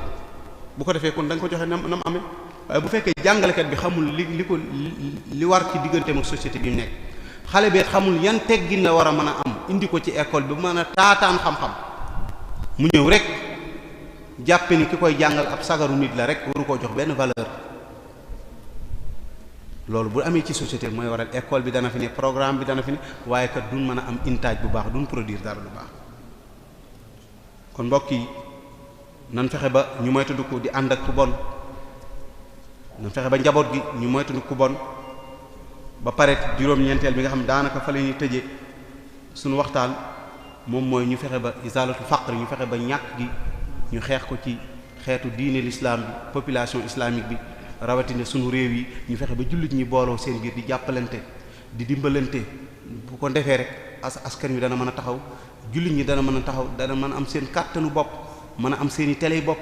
bu ko defee kon da nga ko joxe nam amee waaye bu fekkee jàngalekat bi xamul li war ci digganteem ak société bi mu nekk xale beet xamul yan teggin la war a mën a am indi ko ci école bi mën a taataan xam-xam mu ñëw rek jàppe ni ki koy jàngal ab sagaru nit la rek waru koo jox benn valeur loolu bu amee ci société mooy waral école bi dana fi ne programme bi dana fi ne waaye kat duñ mën a am intaaj bu baax duñ produire dara lu baax kon mbokk yi nan fexe ba ñu moytandiku di ànd ak ku bon nan fexe ba njaboot gi ñu moytandiku ku bon ba pare juróom-ñeenteel bi nga xam daanaka fa la ñuy tëjee suñu waxtaan moom mooy ñu fexe ba izalatu faqr ñu fexe ba ñàkk gi ñu xeex ko ci xeetu diine l'islam bi population islamique bi rawatina sunu réew yi ñu fexe ba jullit ñi booloo seen biir di jàppalante di dimbalante bu ko defee rek askan wi dana mën a taxaw jullit ñi dana mën a taxaw dana mën a am seen kàttanu bopp mën a am seen i télé yi bopp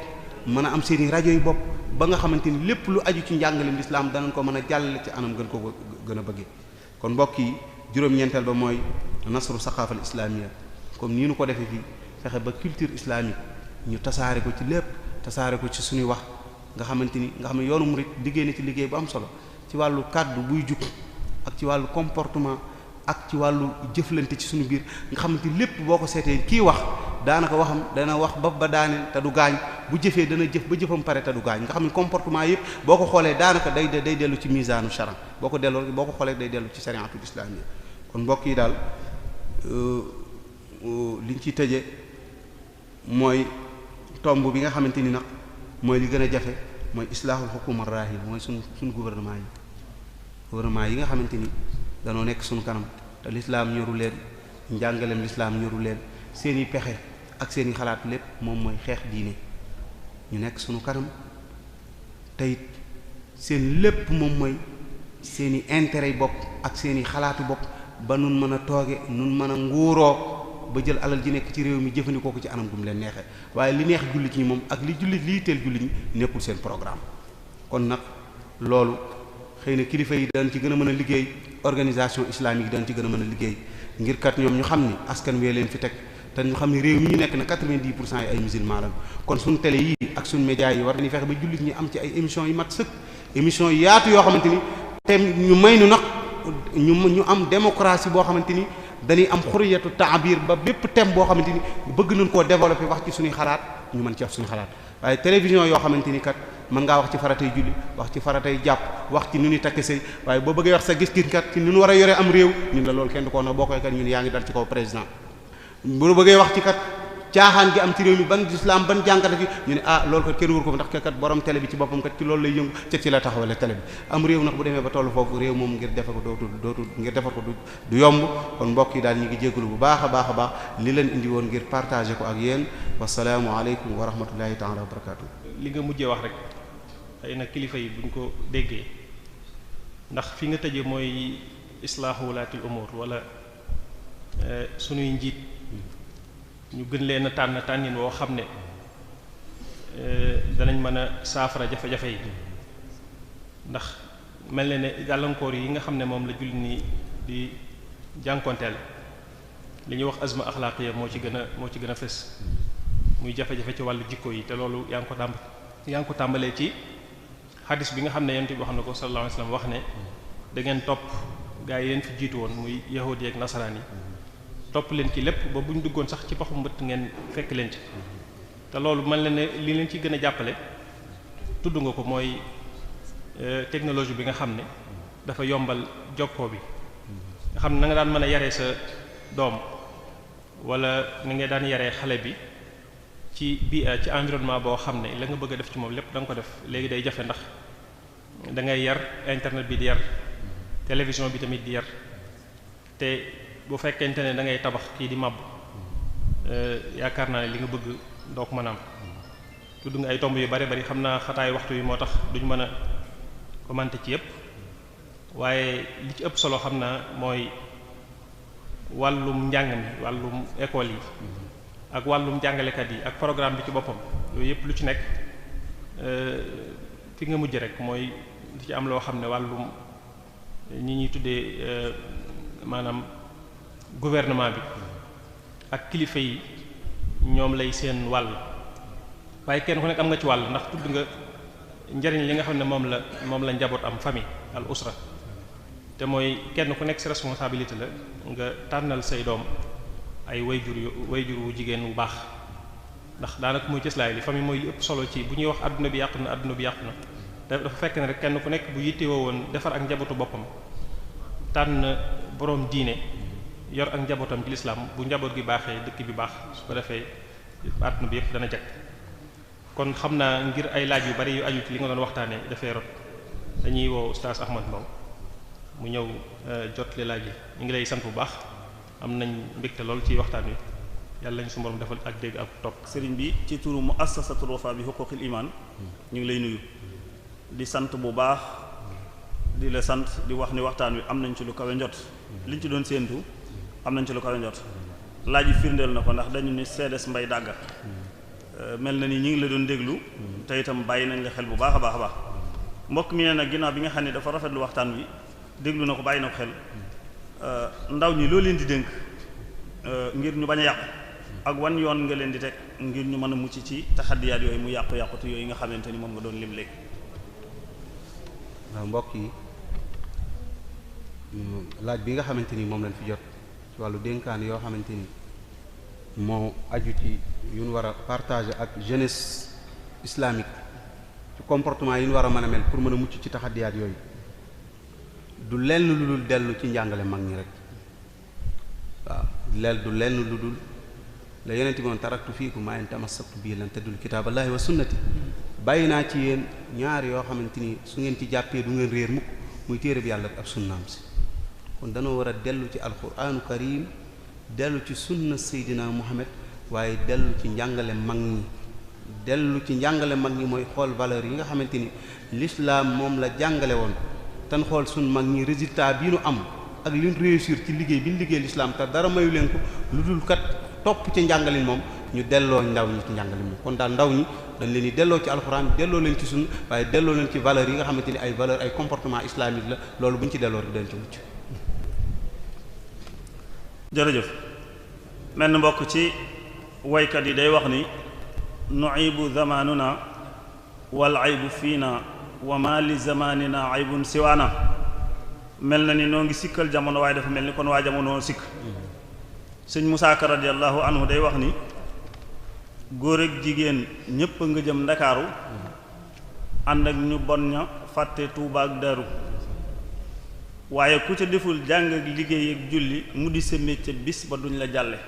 mën a am seen i rajo yi bopp ba nga xamante ni lépp lu aju ci njàngaleem l'islam danañ ko mën a jàllale ci anam gën ko gën a bëggee kon mbokk yi juróom-ñeenteel ba mooy nasru saqaafal islamiyya comme nii nu ko defee fii fexe ba culture islamique ñu tasaare ko ci lépp tasaare ko ci suñuy wax nga xamante ni nga xam ne yoonu murid liggéey na ci liggéey bu am solo ci wàllu kàddu buy jug ak ci wàllu comportement ak ci wàllu jëflante ci suñu biir nga xamante ni lépp boo ko seetee kii wax daanaka waxam dana wax ba daane te du gaañ bu jëfee dana jëf ba jëfam pare te du gaañ nga xam ne comportement yëpp boo ko xoolee daanaka day dellu ci misaanu sharia boo ko xoolee day dellu ci shariatul islamiyya kon mbokk yi daal liñ ciy tëje mooy tomb bi nga xamante ni nag mooy li gën a jafe mooy islaahul hukuma rahil mooy suñ gouvernement yi nga xamante ni danoo nekk suñu kanam te lislaam ñoru leen njàngaleem lislaam ñoru leen seeni pexe ak seeni xalaat lépp moom mooy xeex diine ñu nekk suñu kanam te it seen lépp moom mooy seeni intérêt yi bopp ak seeni xalaatu bopp ba nun mën a tooge nun mën a nguuroo ba jël alal ji nekk ci réew mi jëfandikoo ko ci anam gum leen neexee waaye li neex jullit ñi moom ak li teel jullit ñi nekkul seen programme kon nag loolu xëy na kilifa yi daan ci gën a mën a liggéey organisation islamique daan ci gën a mën a liggéey ngir kat ñoom ñu xam ni askan wee leen fi teg te ñu xam ne réew mi ñu nekk na 90% yi ay musulman la kon suñu télé yi ak suñu média yi war nañu fexe ba jullit ñi am ci ay émissions yu mat sëkk émissions yi yaatu yoo xamante ni te ñu may nu nag ñu am démocratie boo xamante ni dañuy am xuriyatu taabir ba bépp thème boo xamante ni bëgg nañ koo développer wax ci suñuy xalaat ñu mën ci wax suñu xalaat waaye télévision yoo xamante ni kat mën ngaa wax ci faratay julli wax ci faratay jàpp wax ci nu ñuy takk sëy waaye boo bëggee wax sa gis-gis kat ci nu ñu war a yore am réew ñun la loolu kenn du ko wax boo koy kat ñun yaa ngi dal ci kaw président bu bëggee wax ci kat caaxaan gi am ci réew mi ban islam ban jàngata gi ñu ne loolu kat kenn wër ko ndax kat borom télé bi ci boppam kat ci loolu lay yëngu ci la taxawale télé bi am réew nag bu demee ba tollu foofu réew moom ngir defar ko dootul ngir defar ko du yomb kon mbokk yi daal ñu ngi jégalu bu baax a baax li leen indi woon ngir partager ko ak yéen wasalaamu aleykum wa rahmatullahi taala wa barakatuh. li nga mujjee wax rek xëy na kilifa yi buñ ko déggee ndax fi nga tëjee mooy islaahu wulaatil umuur wala sunuy njiit ñu gën leen a tànnin woo xam ne danañ mën a saafara jafe-jafe yi ndax mel na ne gàllankoor yi nga xam ne moom la jullit ni di jànkonteel li ñuy wax azma axlaaqiya moo ci gën a fës muy jafe-jafe ci wàllu jikko yi te loolu yaa ngi ko tàmbalee ci xadis bi nga xam ne yonent bi wax na ko sallallahu alayhi wasallam wax ne da ngeen topp gaa yi leen fi jiitu woon muy yahudi ak nasaraan yi topp leen ci lépp ba bu ñu duggoon sax ci paxu mbëtt ngeen fekk leen ci te loolu mel na ne li leen ci gën a jàppale tudd nga ko mooy technologie bi nga xam ne dafa yombal jokkoo bi nga xam ne na nga daan mën a yaree sa doom wala ni nga daan yaree xale bi ci ci environnement boo xam ne la nga bëgg a def ci moom lépp da nga ko def léegi day jafe ndax da ngay yar internet bi di yar télévision bi tamit di yar te bu fekkente ne da ngay tabax kii di màbb yaakaar naa ne li nga bëgg doo ko mën a am tudd nga ay tomb yu bari xam naa xataay waxtu yi moo tax duñ mën a commenter ci yépp waaye li ci ëpp solo xam naa mooy wàllum njàng mi wàllum école yi ak wàllum jàngalekat yi ak programme bi ci boppam yooyu yépp lu ci nekk fi nga mujj rek mooy li ci am loo xam ne wàllum ñi ñuy tuddee maanaam gouvernement bi ak kilifa yi ñoom lay seen wàll waaye kenn ku nekk am nga ci wàll ndax tudd nga njariñ li nga xam ne moom la njaboot am famille al usra te mooy kenn ku nekk ci responsabilité la nga tànnal say doom ay wayjur wu jigéen wu baax ndax daanaka muy cëslaay li famille mooy li ëpp solo ci bu ñuy wax adduna bi yàqu na dafa fekk ne rek kenn ku nekk bu yittewoo woon defar ak njabootu boppam tànn boroom diine yor ak njabootam ci lislaam bu njaboot gi baaxee dëkk bi baax su ko defee adduna bi yëpp dana jag kon xam naa ngir ay laaj yu bari yu aju ci li nga doon waxtaanee dafay rot dañuy woo Oustaz Ahmad Mbow mu ñëw jot li laaj yi ñu ngi lay sant bu baax am nañ mbégte lool ci waxtaan wi yàlla nañ su borom defal ak dégg ak topp. sëriñ bi ci turu muassasatul Wafa bi huquqil iman ñu ngi lay nuyu di sant bu baax di la sant di wax ni waxtaan wi am nañ ci lu kawe njot liñ ci doon séentu am nañ ci lu kawe njot laaj yi firndeel na ko ndax dañu ni CDS Mbay Dàgga mel na ni ñi ngi la doon déglu te itam bàyyi nañ la xel bu baax a baax mbokk mi nee na ginnaaw bi nga xam ne dafa rafetlu waxtaan wi déglu na ko bàyyi na ko xel ndaw ñi loo leen di dénk ngir ñu bañ a yàqu ak wan yoon nga leen di teg ngir ñu mën a mucc ci taxaddiyaat yooyu mu yàqu-yàqutu yooyu nga xamante ni moom nga doon lim léegi. waaw mbokk yi laaj bi nga xamante ni moom lañ fi jot ci wàllu dénkaan yoo xamante ni moo aju ci yu ñu war a partager ak jeunesse islamique ci comportement yi ñu war a mën a mel pour mën a mucc ci taxaddiyaat yooyu du lenn lu dul dellu ci njàngale mag ñi rek waaw du lenn lu dul la yonent bi moom taraktu fiikum maa in tamassaktu bihi lan tadullu kitaaballahi wa sunnati bàyyi naa ci yéen ñaar yoo xamante ni su ngeen ci jàppee du ngeen réer mukk muy téere bi yàlla ak sunnaam si kon danoo war a dellu ci alquraanu karim dellu ci sunna seydina muhammad waaye dellu ci njàngale mag ñi dellu ci njàngale mag ñi mooy xool valeur yi nga xamante ni l'islam moom la jàngale woon tan xool sun mag ñi résultat bi nu am ak li ñu réussir ci liggéey bi ñu liggéey l'islam te dara mayu leen ko lu dul kat topp ci njàngalin moom ñu delloo ndaw ñi ci njàngalin moom kon daal ndaw ñi dañ leen di delloo ci alxuraan delloo leen ci sunna waaye delloo leen ci valeurs yi nga xamante ni ay valeurs ay comportement islamique la loolu bu ñu ci delloo rek dañ ci mucc. jërëjëf mel na mbokk ci waykat yi day wax ni nu'ibu zamanuna wal aybu fiina wa ma li zamanina aybun siwaana mel na ni noo ngi sikkal jamono waaye dafa mel ni kon waa jamono sikk sëñ Musaa Ka radiyallahu anhu day wax ni góor ak jigéen ñépp nga jëm ndakaaru ànd ak ñu bon ña fàtte Tuuba ak Daru waaye ku ca deful jàng ak liggéey ak julli mu di sa métier bis ba duñ la jàlle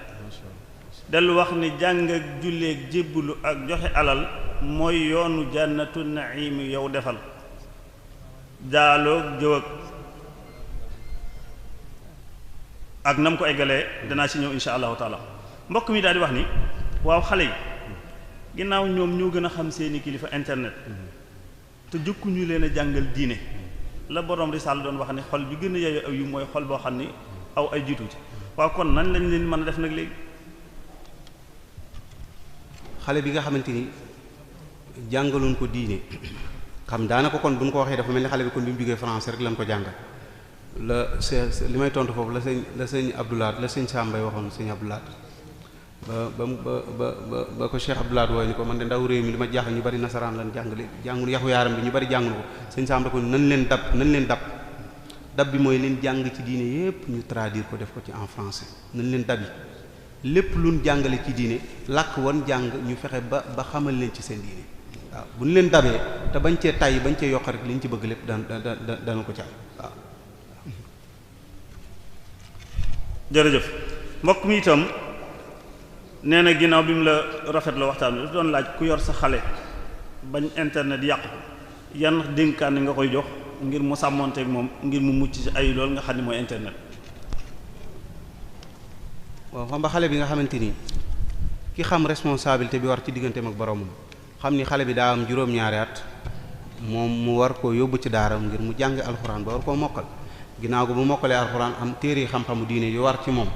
dellu wax ni jàng ak julli ak jébbulu ak joxe alal mooy yoonu jannatu naim yow defal jaaloog jëw ak nam ko eggalee danaa ci ñëw insha allahu taala mbokk mi daal di wax ni waaw xale yi ginnaaw ñoom ñoo gën a xam seeni kilifa internet te jëkkuñu leen a jàngal diine la borom risaal doon wax ne xol bi gën a yeyoo aw yu mooy xol boo xam ni aw ay jiitu ci waaw kon nan lañ leen mën a def nag léegi. xale bi nga xamante ni jàngaloon ko diine xam daanaka kon bu ñu ko waxee dafa mel ni xale bi kon bi mu jógee français rek lañ ko jàngal li may tontu foofu la sëñ Abdoulaat la sëñ Sambay waxoon sëñ Abdoulaat ba ko Cheikh Abdoulaat wooy ni ko man de ndaw réew mi li ma jaaxal ñu bari nasaraan lan jàngul yaxu yaaram bi ñu bari jàngul ko sëñ Sambay ko nañ leen dab bi mooy leen jàng ci diine yépp ñu traduire ko def ko ci en français nañ leen dabi lépp luñ jàngale ci diine làkk wan jàng ñu fexe ba xamal leen ci seen diine waaw bu ñu leen dabee te bañ cee tàyyi bañ cee yokk rek liñ ci bëgg lépp dana ko ci am waaw. jërëjëf mbokk mi itam nee na ginnaaw bi mu la rafet la waxtaan bi dafa doon laaj ku yor sa xale bañ internet yàq ko yan dénkaane nga koy jox ngir mu sàmmonteeg moom ngir mu mucc ci ay loolu nga xam ne mooy internet. waaw xam nga xale bi nga xamante ni ki xam responsabilité bi war ci digganteem ak boromam xam ni xale bi daa am juróom-ñaari at moom mu war koo yóbbu ci daaram ngir mu jàng alxuraan ba war koo mokkal ginnaaw ko bu mokkalee alxuraan am téere xam-xamu diine yu war ci moom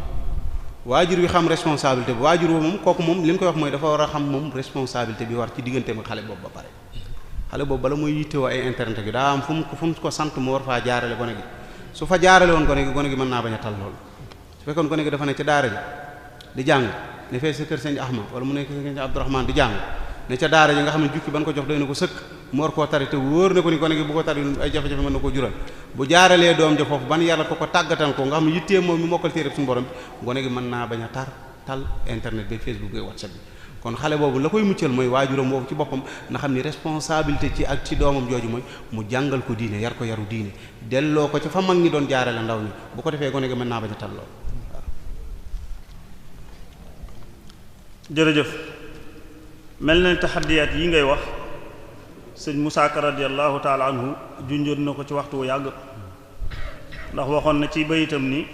waajur wi xam responsabilité bi waajur moom kooku moom li ñu koy wax mooy dafa war a xam moom responsabilité bi war ci digganteem ak xale boobu ba pare xale boobu bala muy yittewoo ay internet gi daa am fu mu ko sant mu war faa jaarale gone gi su fa jaarale woon gone gi mën naa bañ a tal lool su fekkoon gone gi dafa ne ci daara ji di jàng ne fee sa kër sëñ Ahmad wala mu nekk sëñ Abdourahmane di jàng ne ca daara ji nga xam ne jukki ban ko jox doy na ko sëkk mu war koo tari te wóor na ko ni gone gi bu ko tari ay jafe-jafe mën na koo jural bu jaaralee doom ja foofu ban yàlla ko tàggatan ko nga xam ne yittee moom mi mokkal téere suñu borom bi gone gi mën naa bañ a tal internet bi Facebook bi WhatsApp bi kon xale boobu la koy muccal mooy waajuram boobu ci boppam na xam ni responsabilité ci doomam jooju mooy mu jàngal ko diine yar ko yaru diine delloo ko ca fa mag ñi doon jaarale ndaw ñi bu ko defee gone gi mën naa bañ a tal lool. jërëjëf mel na taxaddiyaat yi ngay wax sëñ Musaa Ka radiyallahu taala anhu junjoon na ko ci waxtu wu yàgg ndax waxoon na ci bayitam ni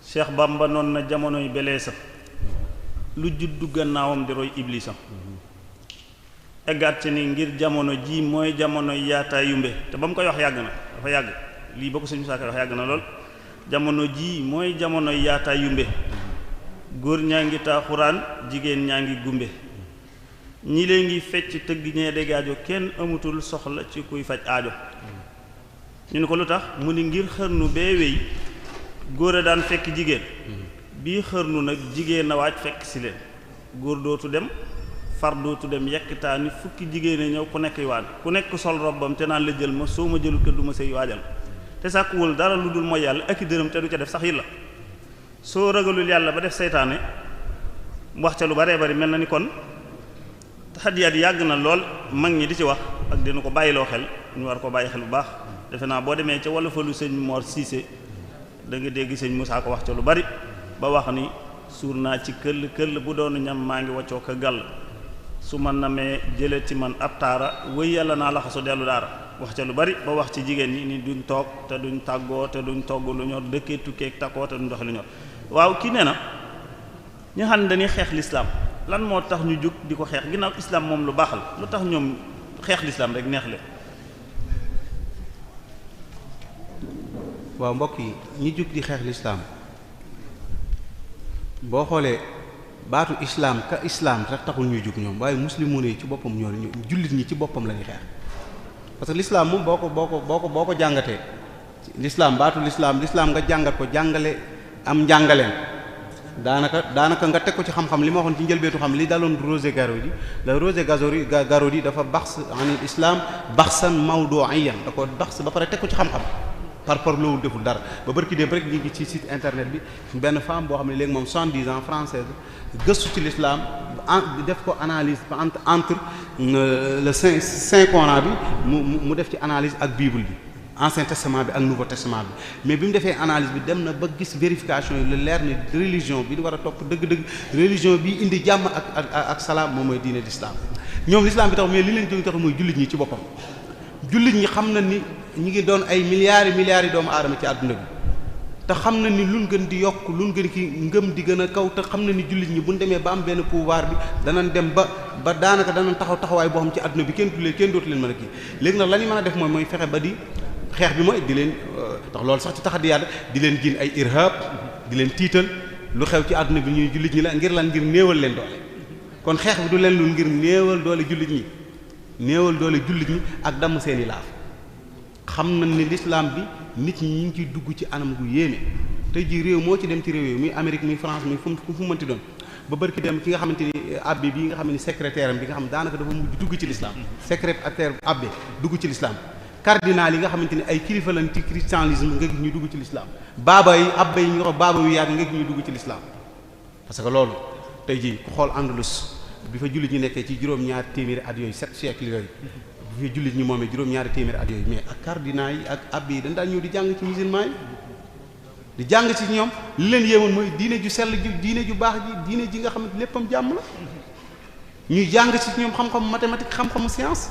Cheikh Bamba noon na jamonoy belee sa lu juddu gannaawam di roy iblisa eggaat ci ni ngir jamono ji mooy jamonoy yaataa yumbe te ba mu koy wax yàgg na dafa yàgg lii ba ko sëñ Musaa Ka wax yàgg na lool jamono ji mooy jamonoy yaataa yumbe góor ñaa ngi taaxuraan jigéen ñaa ngi gumbe ñi lee ngi fecc tëgg ñee dégg aajo kenn amatul soxla ci kuy faj aajo ñu ne ko lu tax mu ni ngir xërnu bee wéy góor a daan fekk jigéen bii xërnu nag jigéen a waaj fekk si leen góor dootu dem far dootu dem yekkitaani fukki jigéen a ñëw ku nekk waan ku nekk sol robbam te naan la jël ma soo ma jëlul te du ma sëy waajal te sàkkuwul dara lu dul mooy yàlla ak i dërëm te du ca def sax yi la soo ragalul yàlla ba def seytaane wax ca lu baree bari mel na ni kon taxadiyaat yàgg na lool mag ñi di ci wax ak dina ko bàyyiloo xel ñu war ko bàyyi xel bu baax defe naa boo demee ca wala fa lu sëñ Mor Cissé da nga dégg sëñ Moussa ko wax ca lu bari ba wax ni suur naa ci këll bu doonu ñam maa ngi waccoo ko gàll su ma namee jële ci man ab taara wëy yàlla naa laxasu dellu daara wax ca lu bari ba wax ci jigéen ñi ni duñ toog te duñ tàggoo te duñ togg lu ñor dëkkee tukkeek takkoo te duñ dox lu ñor waaw kii nee na ñi xam ne dañuy xeex lislaam lan moo tax ñu jóg di ko xeex ginnaaw islaam moom lu baax la lu tax ñoom xeex lislaam rek neex leen. waaw mbokk yi ñi jóg di xeex lislaam boo xoolee baatu islaam ka islaam rek taxul ñuy jóg ñoom waaye muslimoon yi ci boppam ñoo jullit ñi ci boppam la ñuy xeex parce que lislaam moom boo ko jàngatee lislaam baatu lislaam nga jàngat ko jàngale am njàngaleen daanaka nga teg ko ci xam-xam li ma waxoon ci njëlbeetu xam li daloon Roger Garaudy la Roger Garaudy dafa baxs anil islam baxsan mawdu'iyan da ko baxs ba pare teg ko ci xam-xam par loolu deful dara ba barki dem rek ñu ngi ci site internet bi benn femme boo xam ne léegi moom 70 ans française gëstu ci l'islam def ko analyse entre le Saint Coran bi mu def ci analyse ak Bible bi Ancien Testament bi ak Nouveau Testament bi mais bi mu defee analyse bi dem na ba gis vérification yi lu leer ne religion bi di war a topp dëgg-dëgg religion bi indi jàmm ak salaam moom mooy diine l'islam ñoom l'islam bi tax mais li leen jóg tax mooy jullit ñi ci boppam jullit ñi xam na ni ñi ngi doon ay milliards yi doomu aadama ci àdduna bi te xam na ni luñ gën di yokk luñ gën ki ngëm di gën a kaw te xam na ni jullit ñi buñ demee ba am benn pouvoir bi danañ dem ba daanaka danañ taxawaay boo xam ci àdduna bi kenn dootu leen mën a kii léegi nag la ñu mën a def mooy fexe ba di xeex bi mooy di leen ndax loolu sax ci taxadiyaat di leen jiin ay irhab di leen tiital lu xew ci àdduna bi ñuy jullit ñi la ngir lan ngir néewal leen doole kon xeex bi du leen lu ngir néewal doole jullit ñi ak damm seeni laaf xam nañ ni l'islam bi nit ñi ñu ngi ciy dugg ci anam gu yéeme tey jii réew moo ci dem ci réew yi muy Amérique muy France muy fu mënti doon ba barki dem ki nga xamante ni abbé bi nga xam ne secrétaire am bi nga xam daanaka dafa mujj dugg ci l'islam secrétaire abbé dugg ci l'islam cardinal yi nga xamante ni ay kilifa lañ ci christianisme nga gis ñu dugg ci l'islam baaba yi abbé yi ñu wax baaba yu yaat nga gis ñu dugg ci l'islam parce que loolu tey jii ku xool Andalus bi fa jullit ñi nekkee ci juróom-ñaari téeméeri at yooyu 7 siècles yooyu bi fa jullit ñi moomee juróom-ñaari téeméeri at yooyu mais ak cardinal yi ak abbé yi dañ daan ñëw di jàng ci musulman yi di jàng ci ñoom li leen yéemoon mooy diine ju sell ji diine ju baax ji diine ji nga xamante léppam jàmm la ñuy jàng ci ñoom xam-xamu mathématique xam-xamu science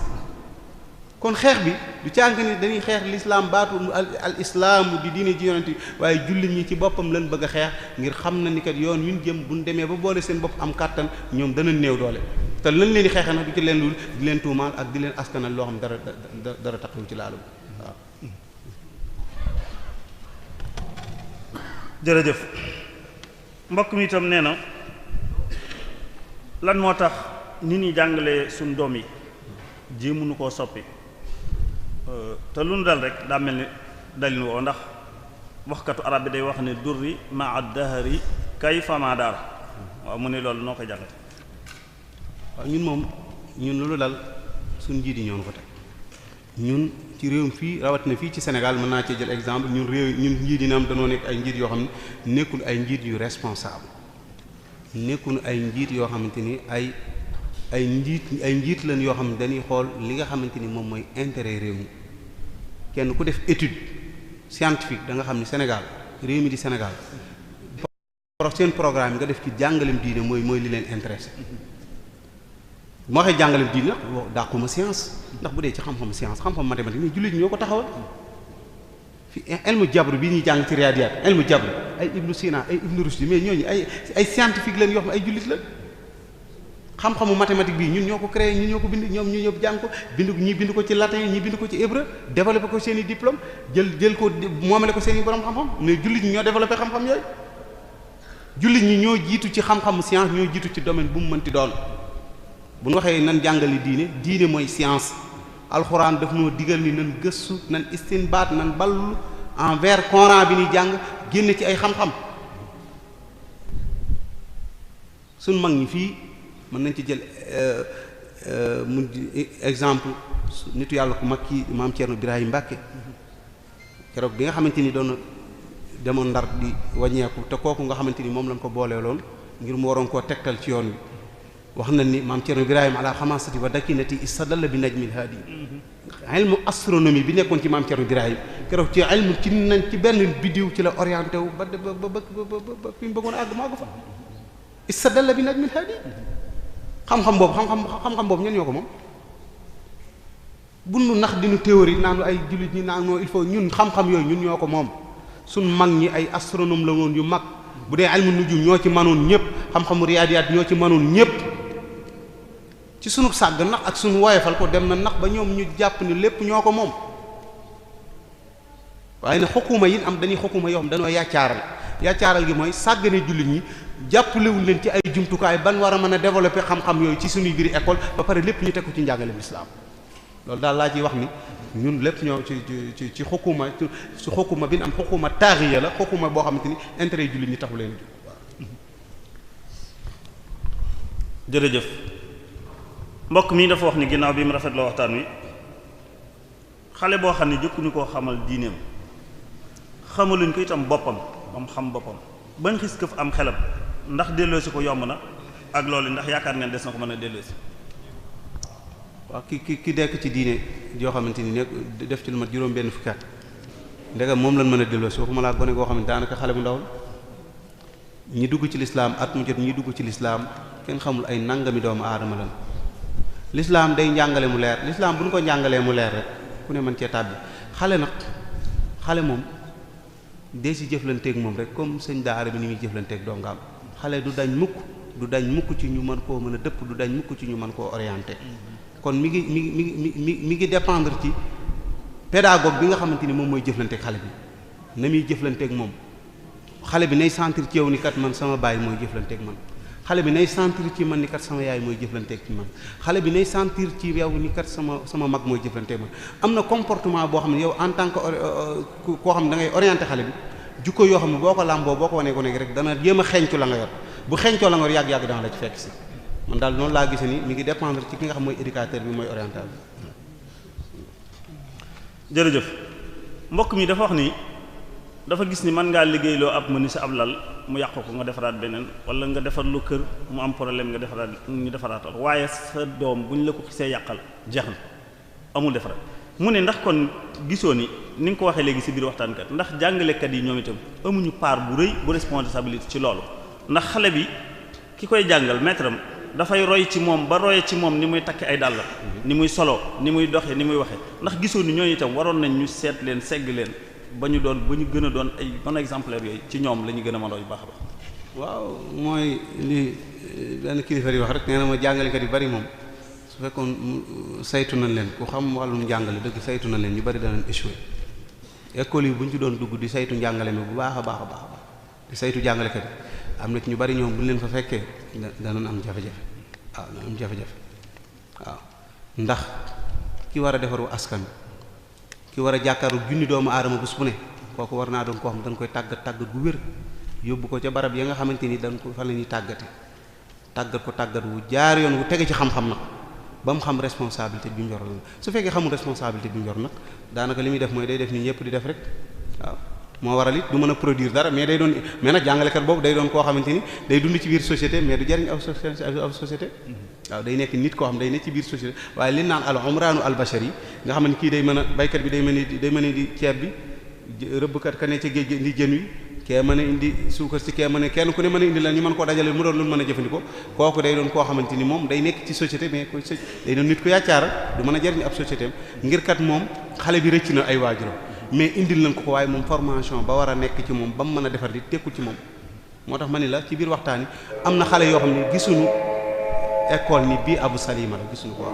kon xeex bi du càng ni dañuy xeex l'islam baatu al islaamu di diine ji yonent waaye jullit ñi ci boppam lañ bëgg a xeex ngir xam na ni kat yoon wi ñu jëm buñ demee ba boole seen bopp am kàttan ñoom dana néew doole te lañ leen di xeexee nag du ci leen lul di leen tuumaal ak di leen askanal loo xam dara taxawu ci laalu waaw. jërëjëf mbokk mi itam nee na lan moo tax nit ñi jàngale suñ doom yi jéemuñu koo soppi te lu nu dal rek daa mel ni dalin woo ndax waxkatu arab bi day wax ne durri ma ad-dahri kayfa ma daara waaw mu ne loolu noo koy jàngate waaw ñun loolu dal suñ njiit yi ñoo ko teg ñun ci réewum fii rawatina fii ci Sénégal mën naa ci jël exemple ñun njiit yi naam dañoo nekk ay njiit yoo xam ne nekkul ay njiit yu responsable nekkul ay njiit yoo xamante ni ay njiit lañ yoo xam ne dañuy xool li nga xamante ni moom mooy intérêt réew mi kenn ku def étude scientifique da nga xam ni Sénégal réew mi di Sénégal seen programme nga def ci jàngalem diine mooy li leen intéressé moo waxee jàngalem diine nag dàquma science ndax bu dee ci xam-xam science xam-xam mathématique ni jullit ñoo ko taxawal fi ilmu jabr bi ñuy jàng ci riyadiyat ilmu jabr ay Ibn Sina ay Ibn Rushd mais ñooñu ay scientifique lañ yoo xam ay jullit la xam-xamu mathématique bii ñun ñoo ko créé ñun ñoo ko bind ñoom ñu ñëpp jàng ko bind ko ci latin ñi bind ko ci hébreu développé ko seen i diplôme jël ko moomale ko seen i borom xam-xam mais jullit ñi ñoo développé xam-xam yooyu jullit ñi ñoo jiitu ci xam-xamu science ñoo jiitu ci domaine bu mu mënti doon bu ñu waxee nan jàngale diine mooy science alxuraan daf noo digal ni nan gëstu nan istinbaat nan ballu envers Coran bi ni jàng génne ci ay xam-xam suñ mag ñi fii mën nañ ci jël mu exemple nitu yàlla ku mag kii maam Thierno Birahim Mbacke keroog bi nga xamante ni doon demoon Ndar di wàññeeku te kooku nga xamante ni moom lañ ko booleeloon ngir mu waroon koo tegtal ci yoon wi wax nañ ni maam Thierno Birahim ala xamaasati wa dakinati istadalla bi najmil haadi ilmu astronomie bi nekkoon ci maam Thierno Birahim keroog ci ilmu ci benn biddiw ci la orienté wu ba fi mu bëggoon a àgg maa ko fa istadalla bi najmil haadi xam-xam boobu ñen ñoo ko moom bu nu nax dinu théorie naan ay jullit ñi naan il faut ñun xam-xam yooyu ñun ñoo ko moom suñ mag ñi ay astronome la woon yu mag bu dee ilmu nujum ñoo ci manoon ñëpp xam-xamu riyaadiyaat ñoo ci manoon ñëpp ci sunu sàgg nax ak sunu woyefal ko dem na nax ba ñoom ñu jàpp ni lépp ñoo ko moom waaye ne xukuma yi am dañuy xukuma yoo xam dañoo yaccaaral gi mooy sàggane jullit ñi jàppalewuñ leen ci ay jumtukaay ban war a mën a développer xam-xam yooyu ci suñuy biir école ba pare lépp ñu teg ko ci njàngaleem lislaam loolu daal laa ciy wax ni ñun lépp ñoo ci xukuma bi ñu am xukuma taaxiya la xukuma boo xamante ni intérêt jullit ñi taxu leen jërëjëf mbokk mi dafa wax ni ginnaaw bi mu rafetloo waxtaan wi xale boo xam ne jëkkuñu koo xamal diineem xamaluñ ko itam boppam moom xam boppam bañ xis këf am xelam ndax delloosi ko yomb na ak loolu ndax yaakaar ngeen des na ko mën a delloosi. waaw ki dekk ci diine joo xamante ni nekk def ci lu mat juróom benn fukki at ndegam moom lañ mën a delloosi waxuma laa gone goo xam ne daanaka xale bu ndaw ñi dugg ci lislaam at mu jot ñi dugg ci lislaam kenn xamul ay nangami doomu aadama lan lislaam day njàngale mu leer lislaam bu ñu ko njàngalee mu leer rek ku ne mën cee tàbbi xale moom dee si jëflanteeg moom rek comme sëñ daara bi ni muy jëflanteeg dongaam xale du dañ mukk ci ñu mën koo mën a dëpp du dañ mukk ci ñu mën koo orienter kon mi ngi dépendre ci pédagogue bi nga xamante ni moom mooy jëflanteeg xale bi na muy jëflanteeg moom xale bi nay sentir ci yow ni kat man sama baay mooy jëflanteeg man xale bi nay sentir ci man ni kat sama yaay mooy jëflanteeg ci man xale bi nay sentir ci yow ni kat sama mag mooy jëflanteeg man am na comportement boo xam ne yow en tant que koo xam ne da ngay orienter xale bi jukko yoo xam ne boo ko làmboo boo ko wanee ko nekk rek dana jéem a xeeñcu la nga yor bu xeeñcoo la nga yor yàgg-yàgg dana la ci fekk si man daal noonu laa gisee ni mi ngi dépendre ci ki nga xam mooy éducateur bi mooy oriental bi. jërëjëf mbokk mi dafa wax ni dafa gis ni mën ngaa liggéeyloo ab menuisier ab lal mu yàqu ko nga defaraat beneen wala nga defar lu kër mu am problème nga defaraatal waaye sa doom bu ñu la ko xisee yàqal jeex na amul defaraat mu ne ndax kon gisoo ni nga ko waxee léegi ci biir waxtaankat ndax jàngalekat yi ñoom itam amuñu part bu rëy bu responsabilité ci loolu ndax xale bi ki koy jàngal maître am dafay roy ci moom ba roye ci moom ni muy takk ay dàll ni muy solo ni muy doxee ni muy waxee ndax gisoo ni ñooñu itam waroon nañ ñu seet leen segg leen ba ñu gën a doon ay bon exemplaire yooyu ci ñoom la ñu gën a mën a yu baax a baax. waaw mooy li benn kilifa yi wax rek nee na ma jàngalekat yu bari moom su fekkoon saytu nañ leen ku xam wàllum njàngale dëgg saytu nañ leen ñu bari danañ échoué école yi bu ñu ci doon dugg di saytu njàngale mi bu baax a baax di saytu jàngalekat yi am na ci ñu bari ñoom bu ñu leen fa fekkee danañ am jafe-jafe waaw danañ am jafe-jafe waaw ndax ki war a defaru askan ki war a jàkkaaru junni doomu aadama bés bu ne kooku war naa doon koo xam dañ koy tàggat gu wér yóbbu ko ca barab ya nga xamante ni dañ ko fa la ñuy tàggate tàggat wu jaar yoon wu tege ci xam-xam nag ba mu xam responsabilité bi mu yor la su fekkee xamul responsabilité bi mu yor nag daanaka li muy def mooy day def ni ñëpp di def rek waaw moo waral it du mën a produire dara mais nag jàngalekat boobu day doon koo xamante ni day dund ci biir société mais du jariñ aw société waaw day nekk nit koo xam day nekk ci biir société waaye li naan al umraanu al bashari nga xam ne kii day mën a baykat bi day mën a indi ceeb bi rëbbkat ka ne ca géej gi indi jën wi kee mën a indi suukar si kee mën a kenn ku ne mën a indi la ñu mën koo dajale mu doon lu mën a jëfandikoo kooku day doon koo xamante ni moom day nekk ci société mais day doon nit ku yàccaara du mën a jariñ ab société ngir kat moom xale bi rëcc na ay waajuram mais indil nañ ko waaye moom formation ba war a nekk ci moom ba mu mën a defar di tekkul ci moom moo tax ma ni la ci biir waxtaan yi am na xale yoo xam ne gisuñu école ni bii Abu Salima la gisuñu ko